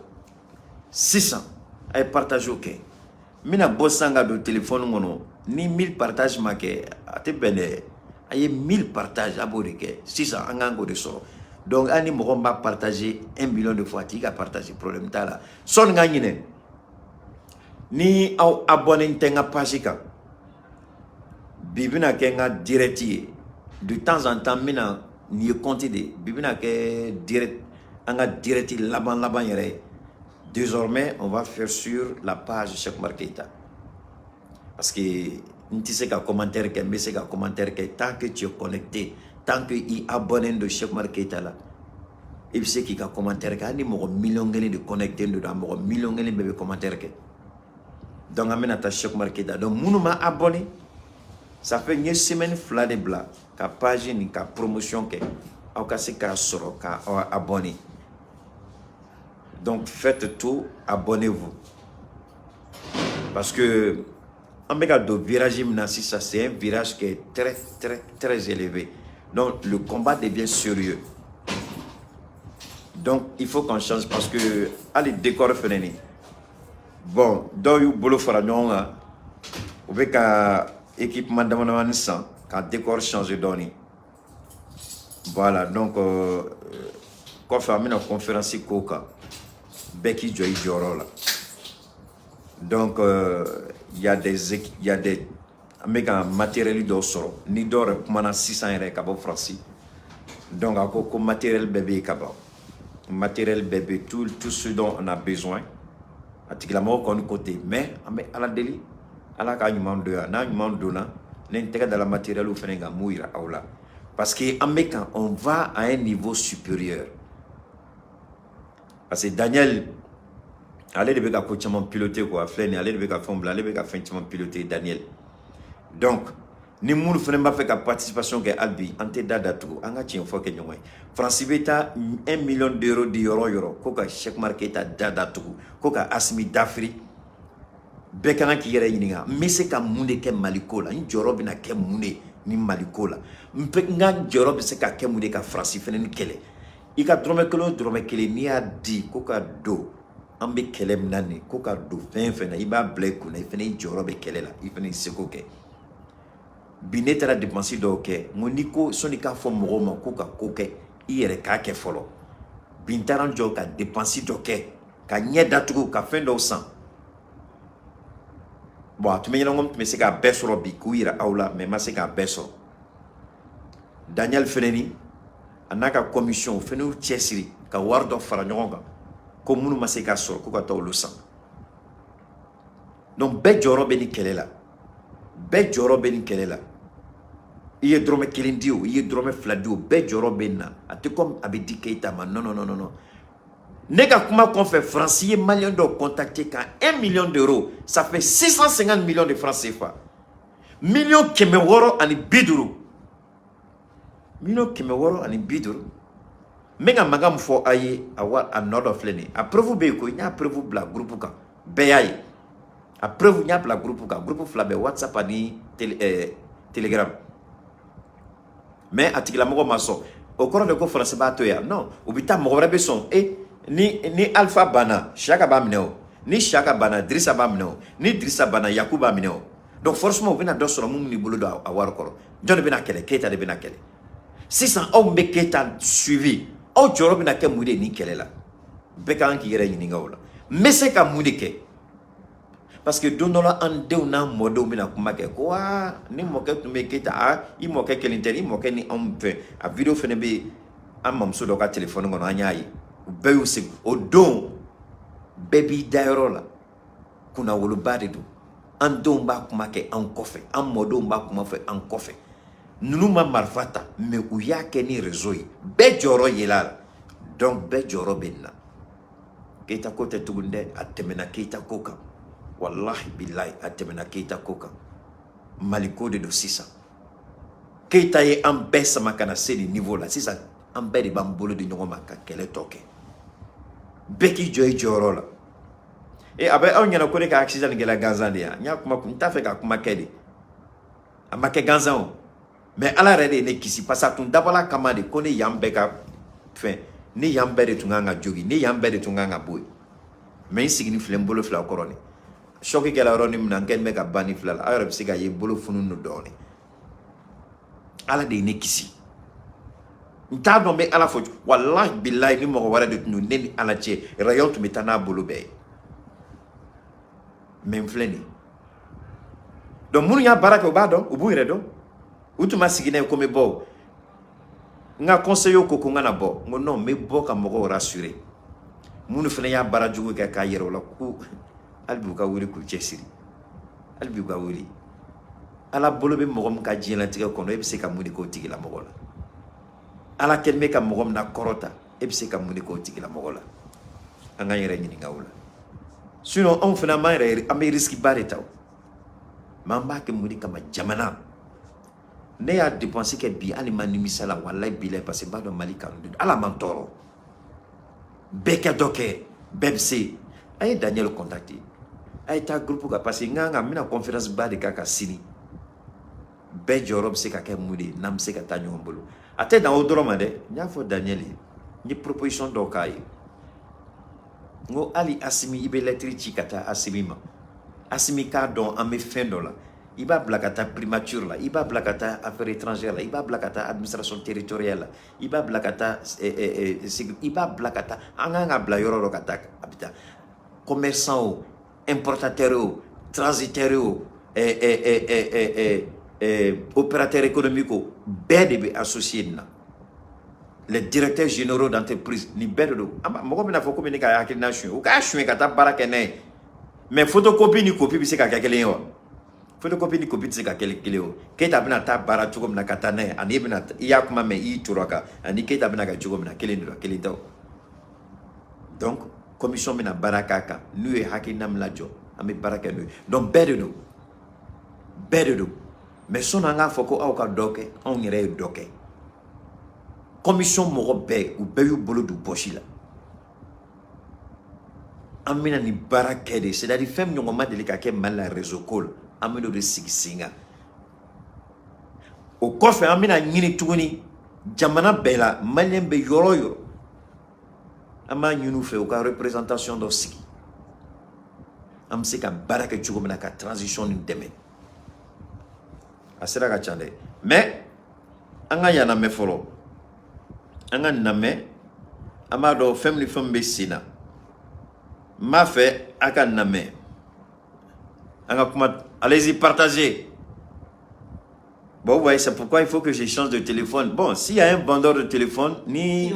600. Ay partage ok. Mina bossanga do téléphone ngono. Ni 1000 partage make. Ate bene. Aye 1000 partage aborike. 600 angango de so. Donc, ani mba partager 1 million de fois. Tika partager problème tala. Son nganyine. Ni au abonné tenga pagika. Bibina kenga directi. De temps en temps, mina ni compte de. Bibina ke direct. Direct laban yere. Désormais, on va faire sur la page Cheikh Oumar Keita. Parce que Tu sais qu'un commentaire que mais c'est qu'un commentaire que tant que tu es connecté, tant que tu es abonné de Cheikh Oumar Keita là, et puis c'est qu'il y a un commentaire que ni mon million de connectés dedans, mon million de commentaires que. Donc amène à ta Cheikh Oumar Keita. Donc mon m'a abonné. Ça fait une semaine flat de blanc, qu'à page ni qu'à promotion que, au cas c'est qu'à soro qu'à abonné. Donc faites tout, abonnez-vous. Parce que en regard de virage ça c'est un virage qui est très très très élevé. Donc le combat devient sérieux. Donc il faut qu'on change parce que allez décor feneni. Bon, dans le boulot fera non ou bien qu'à équipement de sans qu'à décor changer d'oni. Voilà donc quand fait une conférence Coca Becky Joy Jorola. Donc il y a des matériels d'osoro ni d'or mana 600 € kabo franci. Donc encore matériel bébé kabo. Matériel bébé tout ce dont on a besoin. Particulièrement qu'on côté mais à la délit à la kanyuma de na nyuma dona n'intérêt dans la matériel ou fenenga mouira aula. Parce que quand on va à un niveau supérieur. Parce que Daniel allez de coachement piloté quoi flène allez de fomble allez de fin piloté Daniel. Donc ni moun fene m'a fait participation que Albi ante dada tout anga tien fo que nyomay France beta 1 million d'euros de euro koka Cheikh Oumar Keita dada tout koka Asmi Dafri bekana ki yere yininga mais c'est ka munde ke malikola ni jorob na ke munde ni malikola mpe nga jorob c'est ka ke munde ka France fene ni kele ika drome kele ni a di koka do ambe kele mnane koka do fene iba bleku na fene jorob kele la ifene seko ke bineta la dépenser donc moniko sonika fo moro koka koke ire ka ke folo bintaran jo ka dépenser donc ka nyeda tuko ka fin do 100 bon tu me ngom tu me se ka besoro bi kuira aula mais ma se ka beso Daniel Feneni anaka commission fenu chesiri ka wardo fara nyonga ko munu ma se ka soro ko ka to lo 100 donc be joro be ni kelela il est drôme Kelindio, il est drôme Fladio, be joro benna. Ate comme Abedi Keita man non. Nega kuma qu'on fait français malien de contacter quand 1 million d'euros, ça fait 650 millions de francs CFA. Million kemeworo ani biduru. Million kemeworo ani biduru. Menga magam fo aye awa another flene. Apreuve be ko nya apreuve bla groupe ka. Beyaye. Apreuve nya bla groupe flabe WhatsApp ani Telegram. Mais article mo maso au cours de conférence ba to ya non ubita mo rebe son ni Alpha Bana Chaka Bamneo ni Chaka Bana Drissa Bamneo ni Drissa Bana Yakuba Bamneo donc forcément vena do solo mum ni bolo do awar ko John bena kele Keita de bena kele 600 au be Keita suivi au joro bena ke mude ni kele la bekan ki yere ni ngawla mais c'est ka mude ke parce que donola ande una modo mina kumake quoi ni moke tu me Keita i moke kelinteri moke ni on fait a vidéo fene be amam so do ka téléphone ngono anyai be usig o don baby dairola kuna wolo bade do ando mba kumake en kofe am modo mba kumafe en kofe nunuma marfata me uyake ni rezoi be joro yelala donc be joro benna Keita kote tugunde atemena Keita koka wallahi billahi atemena Keita koka maliko de 600 Keita ye ambessa makana seli niveau là c'est ça ambedi bambolo de nyoma ka kele toke beki joy jorola e abe on yana ko ka accident ngela ganzania nya kuma kunta fe ka kuma kedi amake ganzan mais ala rede ne kisi passa tun dabala kamade ko ne yambe ka fin ni yambe de tunganga jogi ni yambe de tunganga boy mais signi flembolo fla koroni choqué que la roni mnanken meka bani flal arab siga ye bolo funu no doni ala de nekisi nta do be ala fo wallahi billahi ni mo wara de tunu neni ala che rayon tu metana bolo be men fleni do munu ya baraka obado obuire do utuma sigine ko me bo nga conseiller ko nga na bo ngo non me bo ka mo rassurer munu fleni ya barajugo ka yero la ku albi ka wuri ku chesiri albi ka wuri ala bolo be mogom ka jilatigɛ kono e be se ka mun de k'o tigila mɔgɔ la ala kɛlen bɛ ka mɔgɔ min na kɔrɔta e be se ka mun de k'o tigila mɔgɔ la an ka yɛrɛ ɲininka o la sinon anw fana an bɛ risque ba de ta o mais an b'a kɛ mun de kama jamana ne y'a dépenser kɛ bi hali ma nimisa la wallahi bilahi parce que n b'a dɔn Mali kanu de don ala man tɔɔrɔ bɛɛ ka dɔ kɛ bɛɛ bɛ se a ye Daniel contacter a ye taa groupe kan parce que n ka n bɛna conférence ba de k'a kan sini bɛɛ jɔyɔrɔ bɛ se ka kɛ mun de ye n'an bɛ se ka taa ɲɔgɔn bolo a tɛ dan o dɔrɔn ma dɛ n y'a fɔ Daniel ye n ye proposition dɔw k'a ye n ko hali Asimi i bɛ lettre ci ka taa Asimi ma Asimi k'a dɔn an bɛ fɛn dɔ la i b'a bila ka taa primature la i b'a bila ka taa affaires étrangères la i b'a bila ka taa administration territoriale la i b'a bila ka taa i b'a bila ka taa an kan ka bila yɔrɔ dɔ ka taa a bɛ taa commerçant o importateur o transitaire o opérateur économique o bɛɛ de bɛ associé nin na les directeurs généraux d'entreprise ni bɛɛ de don mɔgɔ bɛna fɔ komi ne ka hakilina suɲɛ u k'a suɲɛ ka taa baara kɛ n'a ye mais photocopie ni copie bɛ se ka kɛ kelen ye wa photocopie ni copie tɛ se ka kɛ kelen ye o Keita bɛna taa baara cogo min na ka taa n'a ye ani i y'a kuma mɛn i y'i toro a kan ani Keita bɛna kɛ cogo min na kelen de don kelen tɛ o donc commission bɛna baara k'a kan n'u ye hakilina min lajɔ an bɛ baara kɛ n'o ye donc bɛɛ de don bɛɛ de don mais sɔnni an k'a fɔ ko aw ka dɔ kɛ anw yɛrɛ ye dɔ kɛ commission mɔgɔ bɛɛ u bɛɛ y'u bolo don poche la an bɛna nin baara kɛ de c'est à dire fɛn min ɲɔgɔn ma deli ka kɛ Mali la réseau ko la an bɛna o de sigi sen kan o kɔfɛ an bɛna ɲini tuguni jamana bɛɛ la maliyɛn bɛ yɔrɔ o yɔrɔ an b'a ɲini u fɛ u ka représentation dɔ sigi an bɛ se ka baara kɛ cogo min na ka transition nin dɛmɛ a sera ka ca dɛ mais an ka yan lamɛn fɔlɔ an ka lamɛn an b'a dɔn fɛn ni fɛn bɛ sen na n b'a fɛ a ka lamɛn an ka kuma allez-y partagez. Bon, ouais, c'est pourquoi il faut que je change de téléphone. Bon, s'il y a un vendeur de téléphone, ni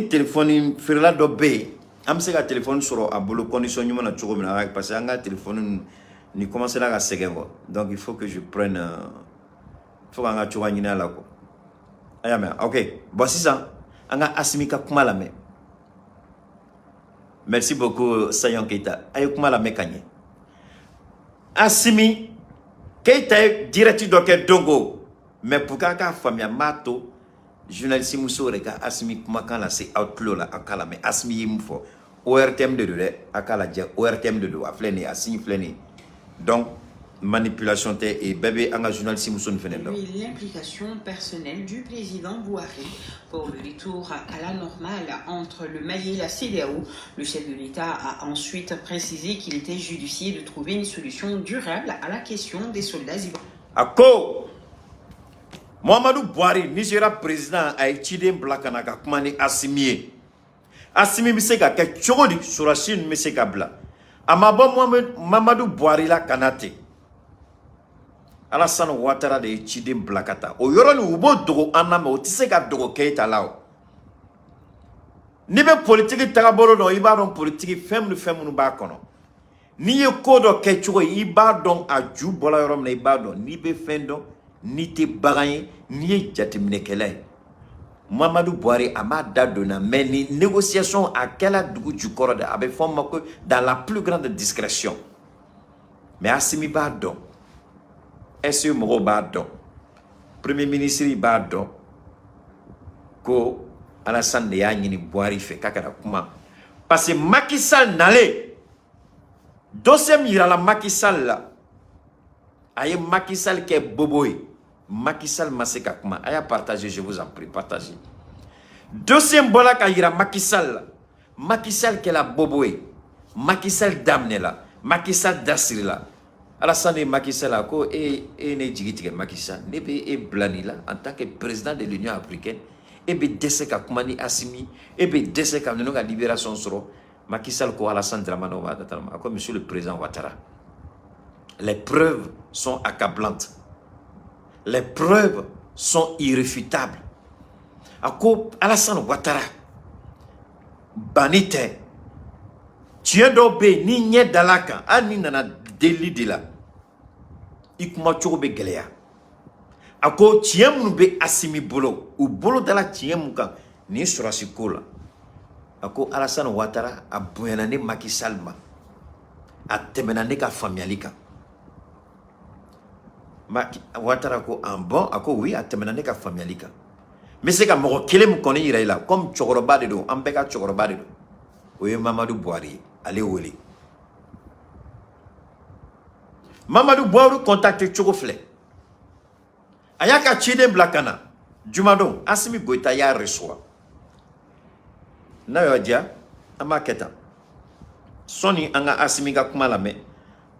téléphone ferla do be, am se ka téléphone soro a bolo condition nyuma na chogo mina parce que anga téléphone ni commencer là à seguer. Donc il faut que je prenne faut anga choga nyina la ko. Ayame, OK. Bon, c'est ça. Anga Asimi ka kuma la me. Merci beaucoup Sayon Keita. Ayo kuma la me kanye. Asimi Keita direct doke dongo mais pour ka famille mato journaliste muso reka Asimi kuma kan la c'est outlaw la akala mais Asimi yimfo ORTM de akala je ORTM de afleni Asimi fleni donc manipulation et bébé anga journaliste muso fene do l'implication personnelle du président Bouhari pour le retour à la normale entre le Mali et la CEDEAO. Le chef de l'État a ensuite précisé qu'il était judicieux de trouver une solution durable à la question des soldats ivoiriens. Ako Mohamedou Bouhari Nigeria président a étudié blakana ka kuma ni Asimi Asimi bi se ka kɛ cogo di surasi mi se ka bila amabo Mohamedou Bouhari la kanate Alassane Ouattara de Chidem Blakata. O yoro ni ubo dogo aname o tise ka dogo Keita lao. Ni be politique tagabolo no iba don politique femme nu ba kono. Ni ye kodo kechugo iba don aju bola yoro na iba don ni be fendo ni te bagaye ni ye jatimine kele. Mamadou Bouhari ama dadona mais ni négociation à quelle dugu jukoro de abe fomma ko dans la plus grande discrétion. Mais Asimi ba don est-ce que Moro Bado, Premier ministre Bado, ko Alassane de Yanyini Bouhari fait kakara kuma. Parce que Macky Sall n'allait. Dossier mira la Macky Sall là. Aye Macky Sall qui est boboy. Macky Sall maseka kuma. Aye partagez, je vous en prie, partagez. Dossier mbola ka ira Macky Sall là. Macky Sall qui est la boboy. Macky Sall damne là. Macky Sall dasri là. Alassane Macky Sall ko ne jigiti Macky Sall ne be blani la en tant que président de l'Union africaine et be dese ka kumani Asimi et be dese ka no ka libération soro Macky Sall ko Alassane Dramane Ouattara ko monsieur le président Ouattara. Les preuves sont accablantes. Les preuves sont irréfutables. Ako Alassane Ouattara banite tiens do be ni nye dalaka ani nana délit de là. i kuma cogo be gɛlɛya a ko tiɲɛ minnu be Assimi bolo u bolo dala tiɲɛ mun kan ni sɔrɔsi ko la a ko Alassane Ouattara a bonyana ne Macky Sall ma a tɛmɛna ne ka faamuyali kan Ouattara ko en bon a ko oui a tɛmɛna ne ka faamuyali kan n bɛ se ka mɔgɔ kelen min kɔni yira i la comme cɛkɔrɔba de don an bɛɛ ka cɛkɔrɔba de don o ye Mamadou Bouhari ale wele Mamadou Bouhari contacté cogo filɛ a y'a ka ciden bila ka na jumadon Assimi Goïta y'a reçoit n'a y'o diya an b'a kɛ tan sɔni an ka Assimi ka kuma lamɛn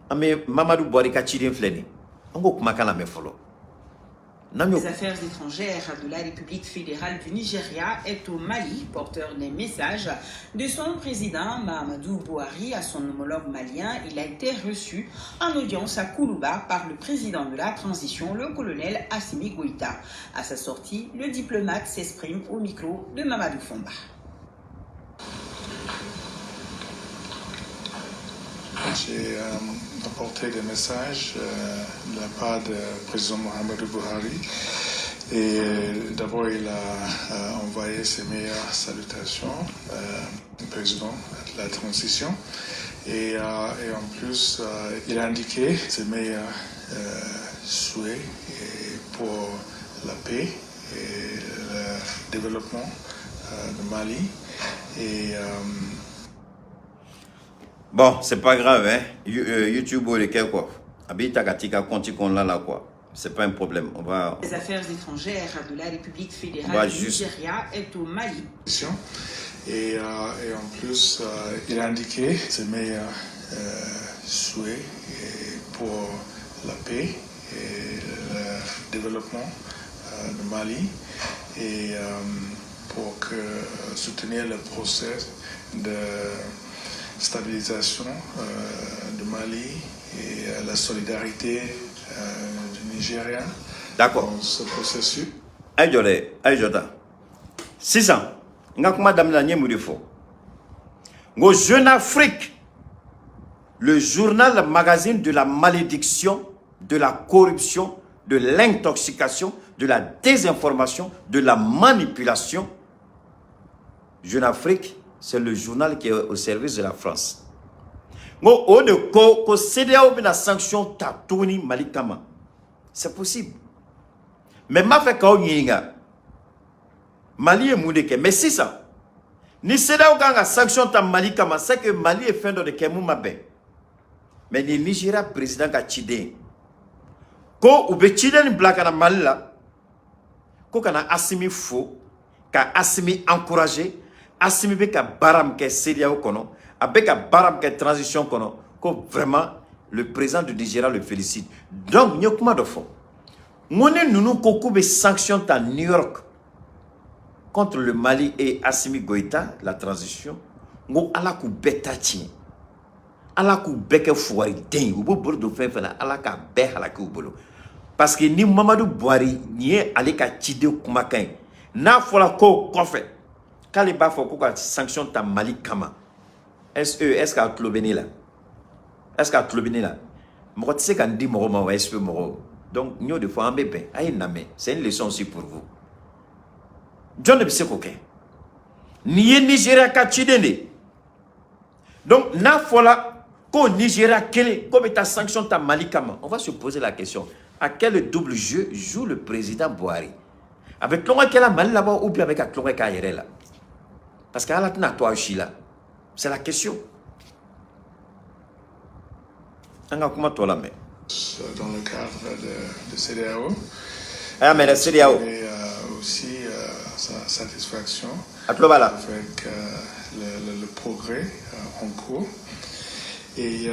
an bɛ Mamadou Bouhari ka ciden filɛ nin an k'o kumakan lamɛn fɔlɔ. Les affaires étrangères de la République fédérale du Nigeria est au Mali, porteur des messages de son président Mahamadou Bouhari à son homologue malien. Il a été reçu en audience à Koulouba par le président de la transition, le colonel Assimi Goïta. À sa sortie, le diplomate s'exprime au micro de Mamadou Fomba. J'ai apporté des messages de la part du président Mahamadou Bouhari et d'abord il a envoyé ses meilleures salutations au président de la transition et en plus il a indiqué ses meilleurs souhaits pour la paix et le développement du Mali et bon, c'est pas grave, hein. YouTube ou lequel quoi. Habita katika konti kon là quoi. C'est pas un problème. On va. Les affaires étrangères de la République fédérale du Nigeria est au Mali. Et en plus, il a indiqué ses meilleurs souhaits pour la paix et le développement du Mali et pour soutenir le processus de stabilisation du Mali et la solidarité du Nigeria. D'accord. Dans ce processus. Aïe, 6 ans. Ngakuma damna nyemuri fo. Ngo Jeune Afrique, le journal, le magazine de la malédiction, de la corruption, de l'intoxication, de la désinformation, de la manipulation. Jeune Afrique, c'est le journal qui est au service de la France. C'est possible. Mais ma fait quand Mali est moudeke. Mais si ça, ni CEDEAO a sanction ta Mali kama, c'est que Mali est fin de Kemou Mabé. Mais ni Nigeria président ka chide. Ko ube chide ni blaka na Mali la, ko kana Assimi faux, ka Assimi encouragé. Assimi beka baram ke CEDEAO kono, abeka baram ke transition kono, ko vraiment le président du Nigeria le félicite. Donc nyokuma do fo. Ngone nunu koku be sanction ta New York contre le Mali et Assimi Goïta, la transition. Ngo ala ku beta ti. Ala ku beke fouari den, ubo bolo do fen fena ala ka be ala ku bolo. Parce que ni Mamadou Bouhari ni ale ka chide kumakan. Na fola ko kofe. Kaliba faut quoi sanction ta Mali kama. Est-ce qu'à Tlobeni là? Est-ce qu'à Tlobeni là? Moi tu sais quand dit moro ma SP moro. Donc nous de fois un bébé, aïe namé, c'est une leçon aussi pour vous. John ne sait quoi. Ni Nigeria ka chidene. Donc na fola ko Nigeria kele comme ta sanction ta Mali kama. On va se poser la question, à quel double jeu joue le président Bouhari? Avec l'on qui a Mali là-bas ou bien avec l'on qui a là? Parce qu'à la toi aussi là, c'est la question. Dans le cadre de CEDEAO. Ah, mais la CEDEAO. Et aussi sa satisfaction avec le progrès en cours. Et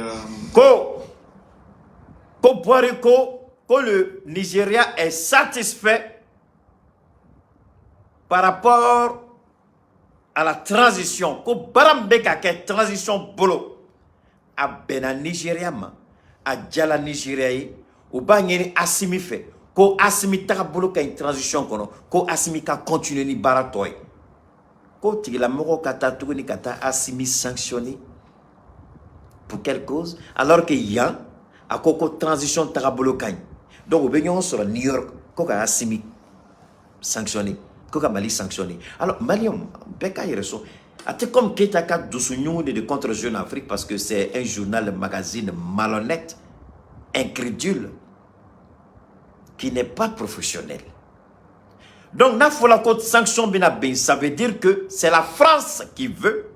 que le Nigeria est satisfait par rapport à la transition, que Barambeka qui transition bolo à Bena Nigeria ma à Djala Nigeria ou Banyeri Assimi fait ko Assimi taka bolo ka une transition kono ko Assimi ka continuer ni baratoy ko tigila moko kata tuguni kata Assimi sanctionné pour quelle cause alors que yan à Coco transition Tarabolo Kany. Donc, au Bénin, sur New York, Coca Assimi sanctionné, Coca Mali sanctionné. Alors, Mali, Beka Yereso, c'est comme Ketaka Dousouniou de Contre Jeune Afrique parce que c'est un journal, un magazine malhonnête, incrédule, qui n'est pas professionnel. Donc, n'a la côte sanction Benabin, ça veut dire que c'est la France qui veut,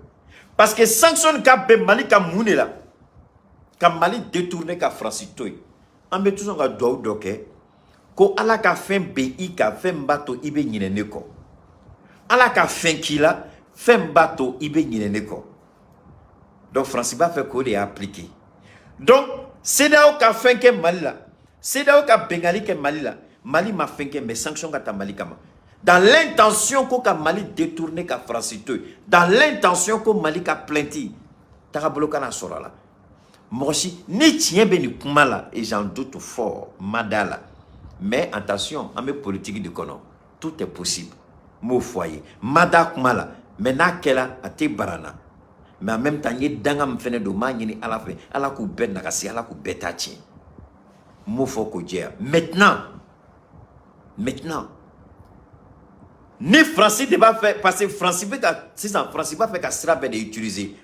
parce que sanction Kabé Mali Kamounela, Kam Mali détourné ka Francitoy. On met tous en doigt doké, ko ala ka fin BI ka fin bateau ibe nyineneko. Ala ka fin kila, fin bateau ibe nyineneko. Donc, France va faire quoi de appliquer. Donc, c'est là où ka fin ke Mali là, c'est là où ka Bengali ke Mali là. Mali m'a fait que mes sanctions à Mali kama. Dans l'intention que Mali détourné ka franciteux, dans l'intention que Mali ka plainti, Taraboloka na sora là. Moi aussi, ni tient beni kumala et j'en doute fort, madala. Mais attention, à mes politiques de kono, tout est possible. Mon foyer, mada kumala, mena kela ate barana. Mais en même temps, y danga mfene do manyini à la fin, à la coupe ben nakasi, à la coupe betachi. Mon foko dia. Maintenant, ni Francis ne va faire, parce que Francis va faire qu'à sera bien utiliser.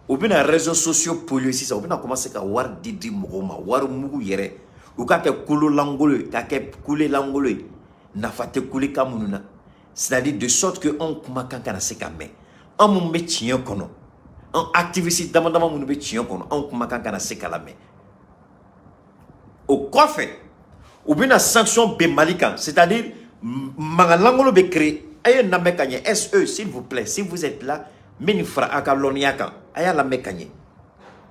Ou bien les réseaux sociaux pollués, si ça, ou bien commencer à voir Didi Mouroma, voir Mougou Yere, ou qu'à couler l'angolo, qu'à couler l'angolo, n'a pas te couler comme c'est-à-dire de sorte que on commence à se calmer. On me met tien kono, on activiste d'amendement me met tien kono, on commence à se calmer. Au coffre. Ou bien la sanction Malika, c'est-à-dire, Mangalangolo be créé, aye na mekanye, SE, s'il vous plaît, si vous êtes là, menifra akaloniaka, aye la mekanye,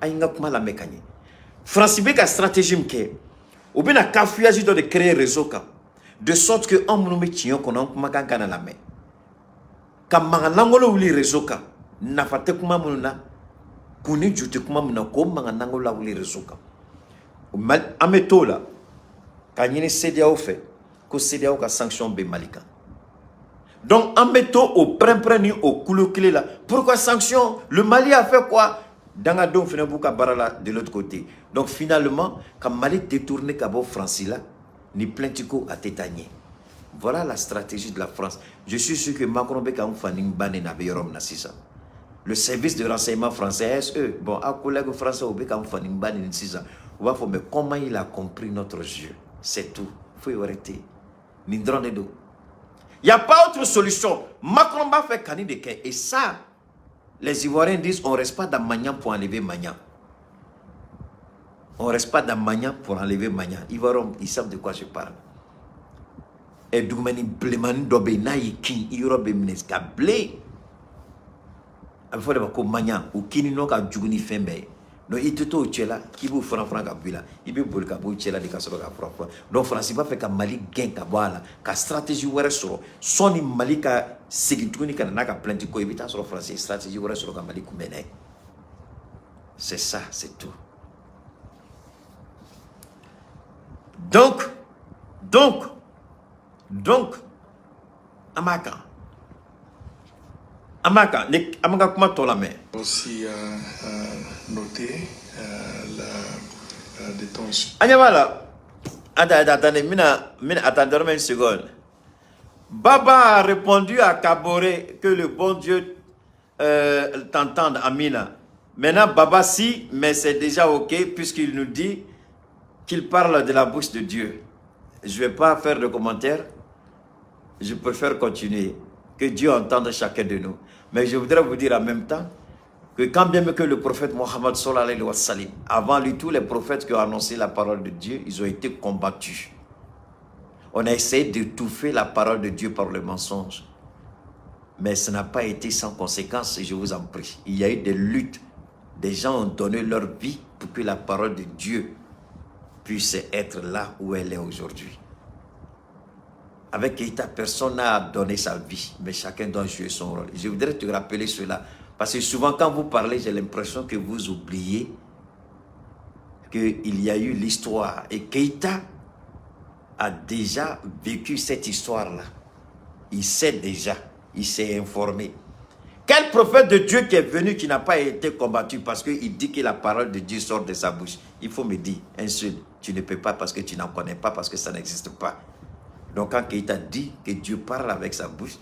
aye ngakuma la mekanye. Francibe ka stratégie mke, ou bien la kafouillage de créer réseau de sorte que on nous met tion qu'on a makanga na la main. Kam Mangalangolo ou les réseau ka, na fate kuma mununa, kuni jute kuma mununa, ko Mangalangolo ou les réseau ka. Ameto là, quand il y a une CDAO fait, que CDAO a sanction Malika. Donc, en mettant au près au coulot clé là. Pourquoi sanction? Le Mali a fait quoi? Dangadon Fenebouka Barala de l'autre côté. Donc, finalement, quand Mali détourné Cabo Francis là, ni Plentico a tétagné. Voilà la stratégie de la France. Je suis sûr que Macron Beka Mfaning Bane na Beyorom na Sisa. Le service de renseignement français, SE, bon, un collègue français au Beka Mfaning Bane na Sisa. Mais comment il a compris notre jeu? C'est tout. Il faut y arrêter. Il n'y a pas autre solution. Macron va faire cani de quai. Et ça, les Ivoiriens disent on ne reste pas dans Magnan pour enlever Magnan. On ne reste pas dans Magnan pour enlever Magnan. Ils savent de quoi je parle. Et Doumani Blemani Dobe Naïki, Europe Mineska Blé. Il faut que Magnan ou Kinino ka Djougni Fembe. Donc, il est tout là, qui vous fera franc kabila, il peut vous le cabou tchela de Kassoga propre. Donc, France va faire que Mali gagne kabala, ka stratégie ou ressort, son Mali ka sécurité ka n'a ka plein de cohabitation sur France, stratégie ou ressort ka Mali koumene. C'est ça, c'est tout. Donc, Amaka, comment tu la mets? Aussi noter la détention. Anyamala, attendez, attendez une seconde. Baba a répondu à Kaboré que le bon Dieu t'entende, Amina. Maintenant, Baba, si, mais c'est déjà ok, puisqu'il nous dit qu'il parle de la bouche de Dieu. Je ne vais pas faire de commentaires. Je préfère continuer. Que Dieu entende chacun de nous. Mais je voudrais vous dire en même temps que quand bien que le prophète Mohammed sallallahu alayhi wa sallam, avant lui, tous les prophètes qui ont annoncé la parole de Dieu, ils ont été combattus. On a essayé d'étouffer la parole de Dieu par le mensonge. Mais ça n'a pas été sans conséquence, je vous en prie. Il y a eu des luttes. Des gens ont donné leur vie pour que la parole de Dieu puisse être là où elle est aujourd'hui. Avec Keïta, personne n'a donné sa vie, mais chacun doit jouer son rôle. Je voudrais te rappeler cela, parce que souvent quand vous parlez, j'ai l'impression que vous oubliez qu'il y a eu l'histoire. Et Keïta a déjà vécu cette histoire-là. Il sait déjà, il s'est informé. Quel Quel prophète de Dieu qui est venu qui n'a pas été combattu parce qu'il dit que la parole de Dieu sort de sa bouche? Il faut me dire un seul. Tu ne peux pas parce que tu n'en connais pas, parce que ça n'existe pas. Donc quand Keïta dit que Dieu parle avec sa bouche,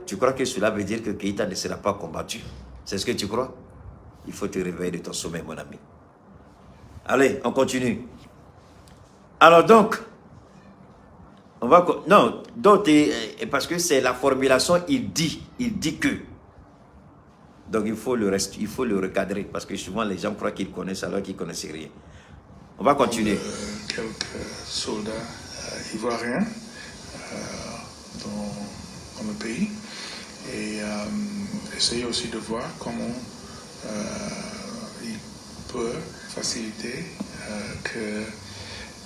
tu crois que cela veut dire que Keïta ne sera pas combattu? C'est ce que tu crois? Il faut te réveiller de ton sommeil, mon ami. Allez, on continue. Alors donc, on va... Non, donc, parce que c'est la formulation, il dit que. Donc il faut le recadrer, parce que souvent les gens croient qu'ils connaissent alors qu'ils ne connaissent rien. On va continuer. Quelques soldats ivoiriens dans le pays et essayer aussi de voir comment il peut faciliter que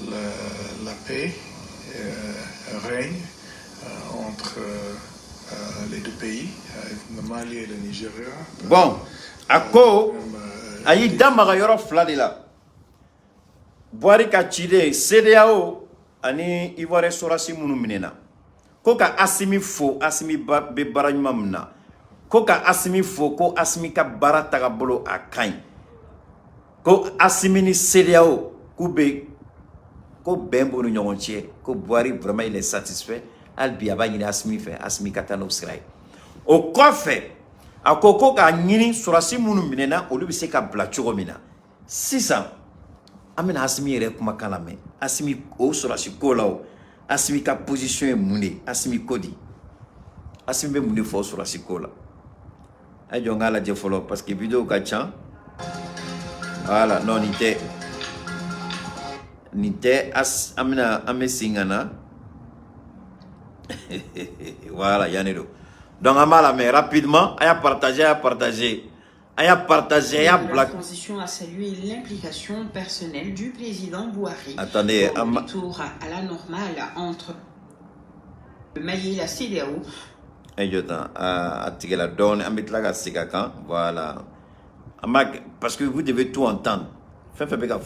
la paix règne entre les deux pays, le Mali et le Nigeria. Bon, à quoi ayi damaga yoro fla de la. Boari ka chide CEDEAO ani Ivoire sorasi munu minena. Ko ka asimi fo asimi be baranyuma muna. Ko ka asimi fo ko asimi ka barata ga bolo akain. Ko asimi ni CEDEAO kube ko bembo no nyonche ko Boari vraiment il est satisfait. Albi abanyini asimi fe asimi katano srai. Au coffre a koko ka nyini surasi munu minena olu bi se ka bla chogo mina. Sisa amena asimi ere kuma kala me asimi o surasi kolao asimi ka position e mune asimi kodi asimi be mune fo surasi kola ajo ngala je follow parce que vidéo ka chan voilà non nite as amena amesingana voilà yanedo. Donc, mais rapidement, il a partagé. La transition a salué l'implication personnelle du président Bouhari. Attendez, pour le retour à la normale entre le Mali et la CEDEAO. Voilà. Parce que vous devez tout entendre. Le président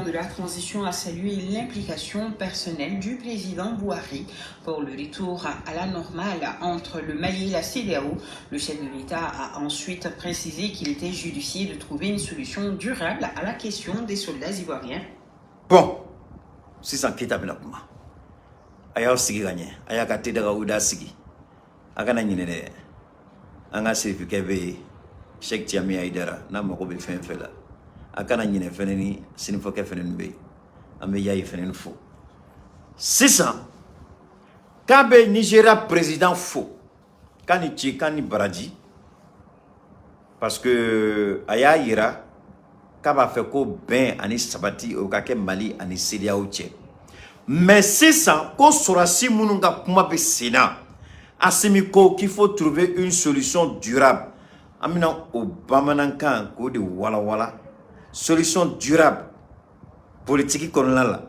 de la transition a salué l'implication personnelle du président Bouhari pour le retour à la normale entre le Mali et la CEDEAO. Le chef de l'État a ensuite précisé qu'il était judicieux de trouver une solution durable à la question des soldats ivoiriens. Bon, si ça quitte à Benakuma, aya sigi gagné, aya kate daga uda sigi, agana nyine anga sefi kebe. Cheikh Tiami Aïdara, n'a pas de fin fait là. A kana nyine feneni, sinifo ke feneni be. Ame yayi feneni fo. 600. Kabe Nigeria président faux. Kani Baradji. Parce que aya ira kaba fait ko ben ani sabati o kake Mali ani CEDEAO tche. Mais 600 ko sorasi mununga kuma be Sénat. Asimiko qu'il faut trouver une solution durable. Amina au Bamanankan ko de wala solution durable politique kolonala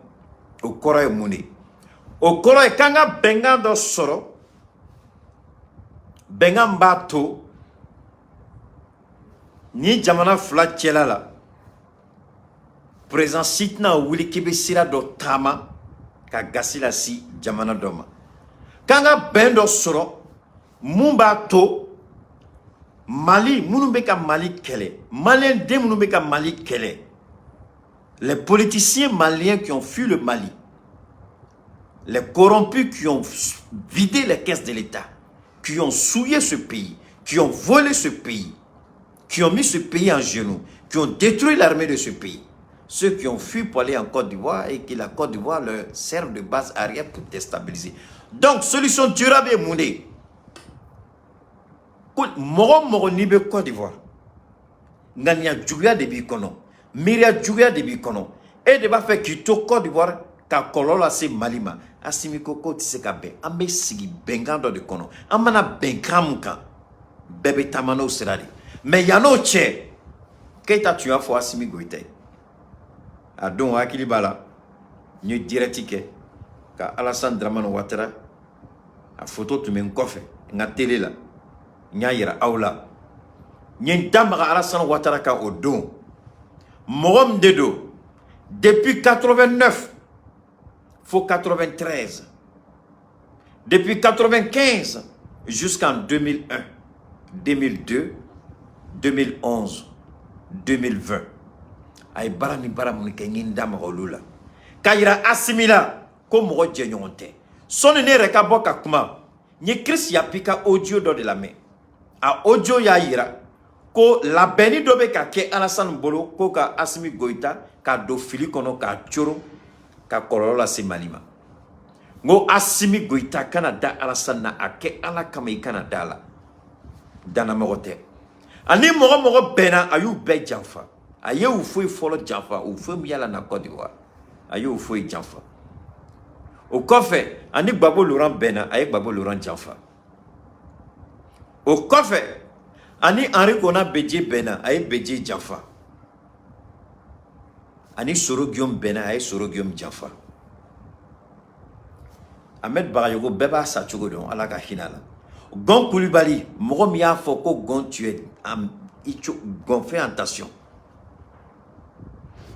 au koro e muni au koro e kanga benga do soro benga mbato ni jamana fla chela la présent sitna wuli kibe sira do tama ka gasila si jamana doma kanga bendo soro mumbato Mali, Mounoubeka Mali Kele, Malien de Mounoubeka Mali Kele, les politiciens maliens qui ont fui le Mali, les corrompus qui ont vidé les caisses de l'État, qui ont souillé ce pays, qui ont volé ce pays, qui ont mis ce pays en genoux, qui ont détruit l'armée de ce pays, ceux qui ont fui pour aller en Côte d'Ivoire et que la Côte d'Ivoire leur sert de base arrière pour déstabiliser. Donc, solution durable et mounée. Moro nibe Côte d'Ivoire. Ngania djouya de bikono. Miria djouya de bikono. Et de ba fait kito Côte d'Ivoire ka kolola se malima. Asimi koko tise ka ben. Ambe sigi bengando de kono. Amana benkamuka. Bebe tamano seradi. Mais yano che. Keita tu as fo asimi goite. Adon akili bala. Ni diretike. Ka Alassane Dramane Ouattara. A photo tu men kofe. Nga télé la. Nyayira aula nyen damaga Alassane Ouattara ka odon mogom dedo depuis 89 faut 93 depuis 95 jusqu'en 2001, 2002, 2011, 2020. Ay barani baramuni kenyinda magolula. Kayira asimila ko mogo jenyonte. Soni ne reka boka kuma. Nye Chris ya pika audio do de la main. A audio ya yira ko la beni dobe ka ke Alassane Bolo ko ka Assimi Goïta ka do fili kono ka choro ka kololo si malima. Ngo Assimi Goïta kana da Alassane na ake ala kama ikana dala. Dana mogote. Ani mogo bena ayu be janfa. Aye ou foi folo janfa ou foi miyala na Côte d'Ivoire. Aye ou foi janfa. Au coffre, ani Gbagbo Laurent bena aye Gbagbo Laurent janfa. Au coffre, ani Henri Kona Bedje bena aye Bedje janfa. Ani Soro Guillaume bena aye Soro Guillaume janfa. Ahmed Barayogo beba sa chogo don ala ka hinala. Gon Koulibaly, mogo miya foko gon tu es gon fais attention.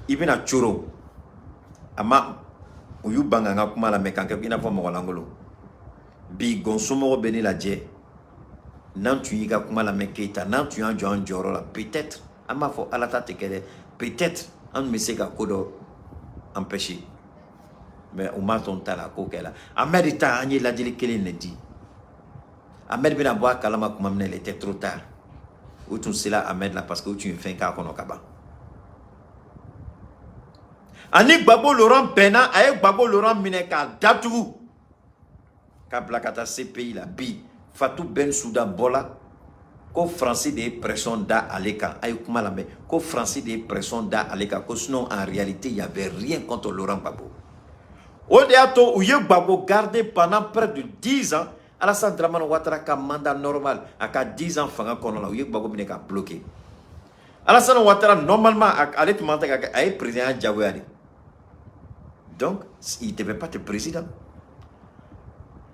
Ibina choro. Ama uyu banganga kuma la mekanke ina fo mogo langolo. Bi gon somo beni la je. Nan tu yiga kuma la meketa, nan tu an joan joro la peut-être ama fo alata tekele peut-être an meseka kodo empêcher. Mais on m'a ton tala kokela. Ahmed ta anye la dili kele ne di. Ahmed bina boa kalama kuma mne il était trop tard. Ou tu sais là Ahmed là parce que tu fais un cas kono kaba. Ani Gbagbo Laurent bena aye Gbagbo Laurent mineka datu. Ka blakata CPI la bi Fatou Bensouda Bola ko français de pression da aleka aye kuma la me ko français de pression da aleka ko sinon en réalité il y avait rien contre Laurent Gbagbo. Odeato ouye Gbagbo gardé pendant près de 10 ans. Alassane Dramane Ouattara ka mandat normal à 10 ans fanga kono la ouye Gbagbo bine ka bloqué. Alassane Ouattara normalement allait te mentir à président Diawari. Donc il ne devait pas être président.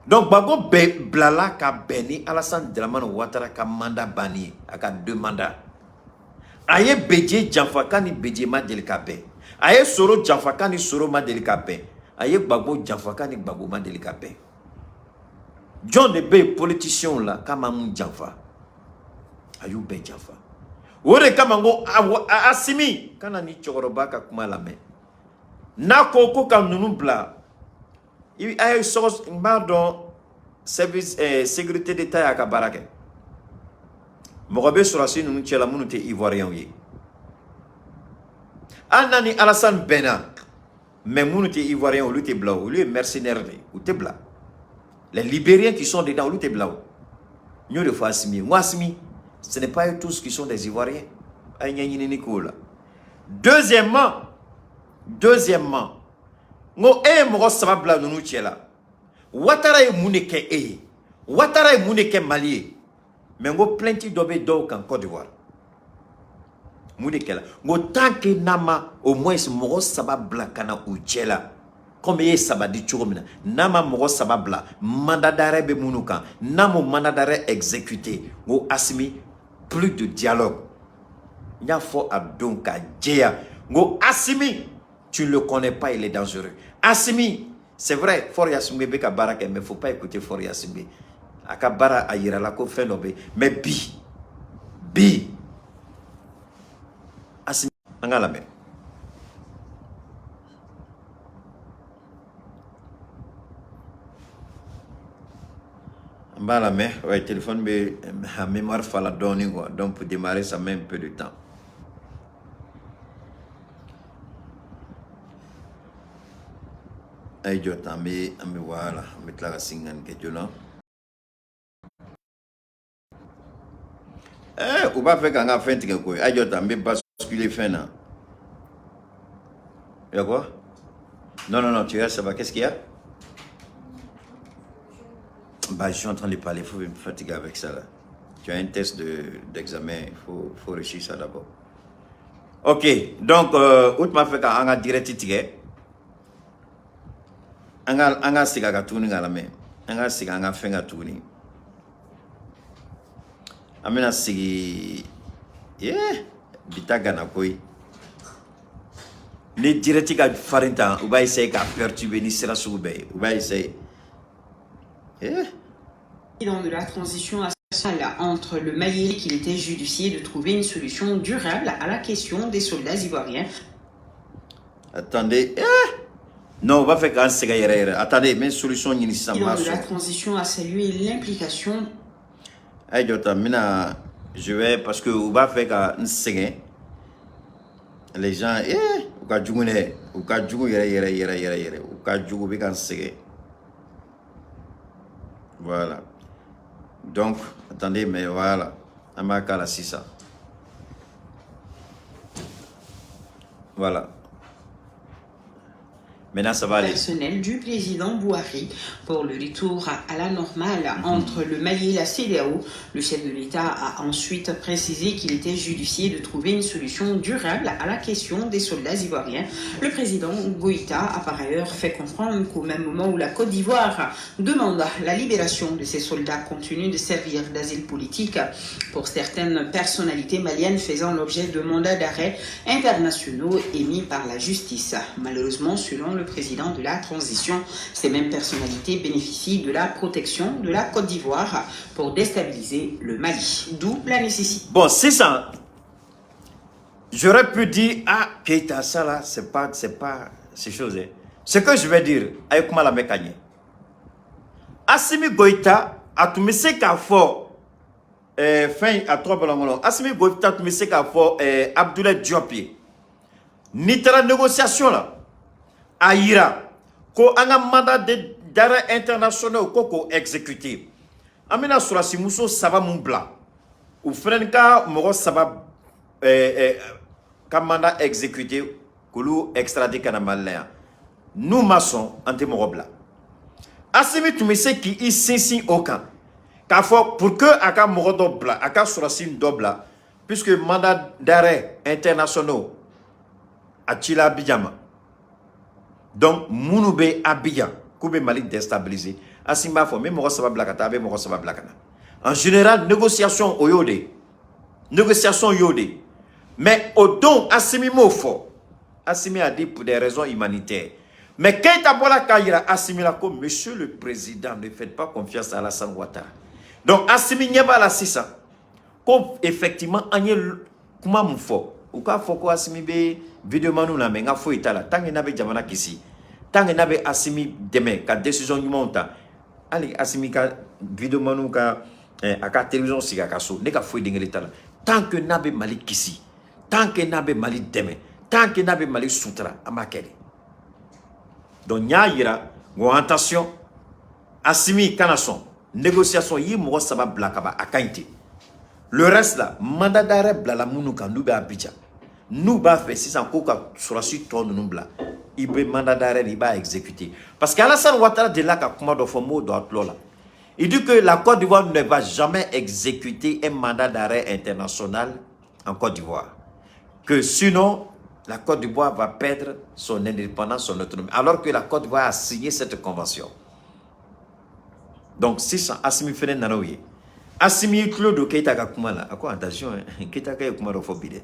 Donc Gbagbo blala ka beni Alassane Dramane Ouattara ka mandat bani à 2 mandats. Aye Bedje Janfaka ni Bedje ma delikabe. Aye Soro Janfaka ni Soro ma delikabe. Aye Gbagbo Janfaka ni Gbagbo ma delikabe. John de Bay politicien là kama mun janfa ayu be janfa wore kama ngo Assimi kana ni chokoroba ka kuma la me na ko ka nunu bla i ay sogos pardon service sécurité d'état ya ka barake mo be surasi nunu chela munu te ivoirien yi anani Alassane Bena mais munu te ivoirien ou te blanc ou lui mercenaire ou te blanc. Les Libériens qui sont dedans, où t'es blanc? Nous de fois Assimi. Moi, Assimi, ce n'est pas eux tous qui sont des Ivoiriens. Deuxièmement, ngo mo sababla nunu chela. Ouattara e muneke Ouattara e muneke Mali. Mais ngo plenty dobe do en Côte d'Ivoire. Muneke la. Ngo tant que nama au moins mo sababla kana u chela. Comme il sabadi choromina nama mogo sababla mandat d'arrêt be munuka namo mandat d'arrêt exécuté ngo Assimi plus de dialogue nya fo adonka djeya ngo Assimi tu ne le connais pas, il est dangereux. Assimi c'est vrai Fort Yassimi be ka baraka mais faut pas écouter Fort Yassimi akabara ayira la ko fenobe mais bi Assimi angala me la main, ouais, téléphone, mais la mémoire fait la donner, quoi. Donc pour démarrer, ça met un peu de temps. Aïe, je t'en mets, voilà, mettre la singan que tu l'as. Ou pas faire quand on a fait un truc, quoi. Aïe, je t'en mets basculer fin, là. Y'a quoi? Non, tu restes, ça va, qu'est-ce qu'il y a? Bah, je suis en train de parler, il faut me fatiguer avec ça là. Tu as un test d'examen, il faut réussir ça d'abord. Ok, donc, où tu m'as fait quand on a direct ticket, on a siga tourner à la main, on a siga on a fait un tourner. Amena sigi, bitaga na koi. Les direct ticket farinta, ou va essayer de perturber ni sera soube, ou va essayer. Dans de la transition entre le Mali qu'il était judiciaire de trouver une solution durable à la question des soldats ivoiriens. Attendez, non, on va faire qu'un ségaire. Attendez, mais solution initiale. Dans de la transition a salué l'implication. Je vais parce que on va faire qu'un ségaire. Les gens, voilà. Donc, attendez, mais voilà. Amaka la 600. Voilà. Maintenant, ça va aller. Personnel du président Bouhari pour le retour à la normale entre le Mali et la CEDEAO. Le chef de l'État a ensuite précisé qu'il était judiciaire de trouver une solution durable à la question des soldats ivoiriens. Le président Goïta a par ailleurs fait comprendre qu'au même moment où la Côte d'Ivoire demande la libération de ces soldats continuent de servir d'asile politique pour certaines personnalités maliennes faisant l'objet de mandats d'arrêt internationaux émis par la justice. Malheureusement, selon le président de la transition, ces mêmes personnalités bénéficient de la protection de la Côte d'Ivoire pour déstabiliser le Mali. D'où la nécessité. Bon, c'est ça. J'aurais pu dire, ah, Keita, ça là, c'est pas ces choses. Ce que je vais dire, avec moi la mécanique. Assimi Goïta a tout mis qu'à fort. Fin à 3 ballons. Assimi Goïta a tout mis qu'à fort. Abdoulaye Diopie. Ni la négociation là. Aïra, ko anga mandat d'arrêt international ko exécuté. Amina surasi muso saba mumbla. Ou frenka moro saba ka mandat exécuté kulu extradé kana malaya. Nous maçons ante morobla. Asimi tumise ki i sensi aucun. Ka fo pour que aka moro dobla, aka surasi dobla puisque mandat d'arrêt international a chila bijama. Donc, Mounoube Abidjan, Koube Mali déstabilisé. Asimba fo, mais Moro Saba Blakata, avec Moro Saba Blakana. En général, négociation au Yode. Négociation Yode. Mais au don, Assimi Mofo. Assimi a dit pour des raisons humanitaires. Mais Keita Bola Kaira, Assimi la comme monsieur le président, ne faites pas confiance à Alassane Ouattara. Donc, Assimi Nyeba la 600. Comme effectivement, Agnel Kuma Moufo. Ou ka foko Assimi be vidéo manu na menga fo itala tangi nabe jamana kisi tangi nabe Assimi deme ka décision monta ali Assimi ka vidéo manu ka aka télévision siga ka so ne ka fo dingeli tala tant que nabe Mali kisi tant que nabe Mali deme tant que nabe Mali sutra amakeli donc nya yira go attention Assimi kanason négociation yi mo saba blakaba akainte. Le reste là, mandat d'arrêt blala mounuka nous be Abidjan. Nous ba fait si sans koka sur la suite ton nous bla. Il be mandat d'arrêt il va exécuter. Parce qu'Alassane Ouattara de là ka kuma do fomo do atlola. Il dit que la Côte d'Ivoire ne va jamais exécuter un mandat d'arrêt international en Côte d'Ivoire. Que sinon la Côte d'Ivoire va perdre son indépendance, son autonomie. Alors que la Côte d'Ivoire a signé cette convention. Donc si ça Assimi Fene Nanoye. Assimi Claude Keita Kakumala, à quoi attention, Keita Kakumara phobie.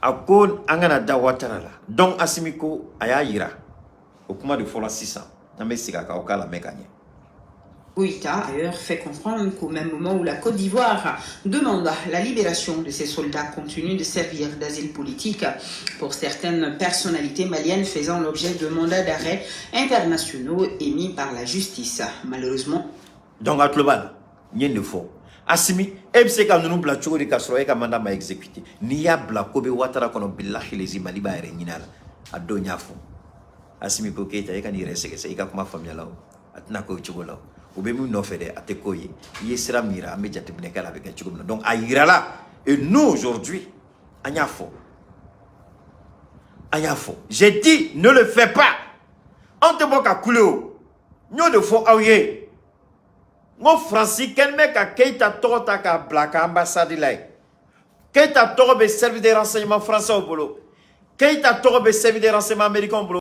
À quoi Angana Dawatara. Donc Assimiko Ayayira, au Kuma de Fola 600, Namesika Kaoka la mécanique. Goïta a d'ailleurs fait comprendre qu'au même moment où la Côte d'Ivoire demande la libération de ces soldats continuent de servir d'asile politique pour certaines personnalités maliennes faisant l'objet de mandats d'arrêt internationaux émis par la justice. Malheureusement. Donc à global, il ne faut. Assimi, ebseka nous bla choko de kasro eka manda ma exécuté. Niya bla kobe watara kono billahi lezi maliba ere nyinala. Ado nyafo. Assimi ko Keita eka ni reseke se eka kuma famia lao. Atna ko choko lao. Obemu no fede atekoye. Yesera mira ameja tebneka avec choko. Donc ayira là et nous aujourd'hui anyafo. Anyafo. J'ai dit ne le fais pas. On te boka couleo. Nyo de fo aouye. Mon Francis, quel mec a Keita Torota ka blaka ambassade là. Keita Torobe service des renseignements français au boulot. Keita Torobe service des renseignements américains au boulot.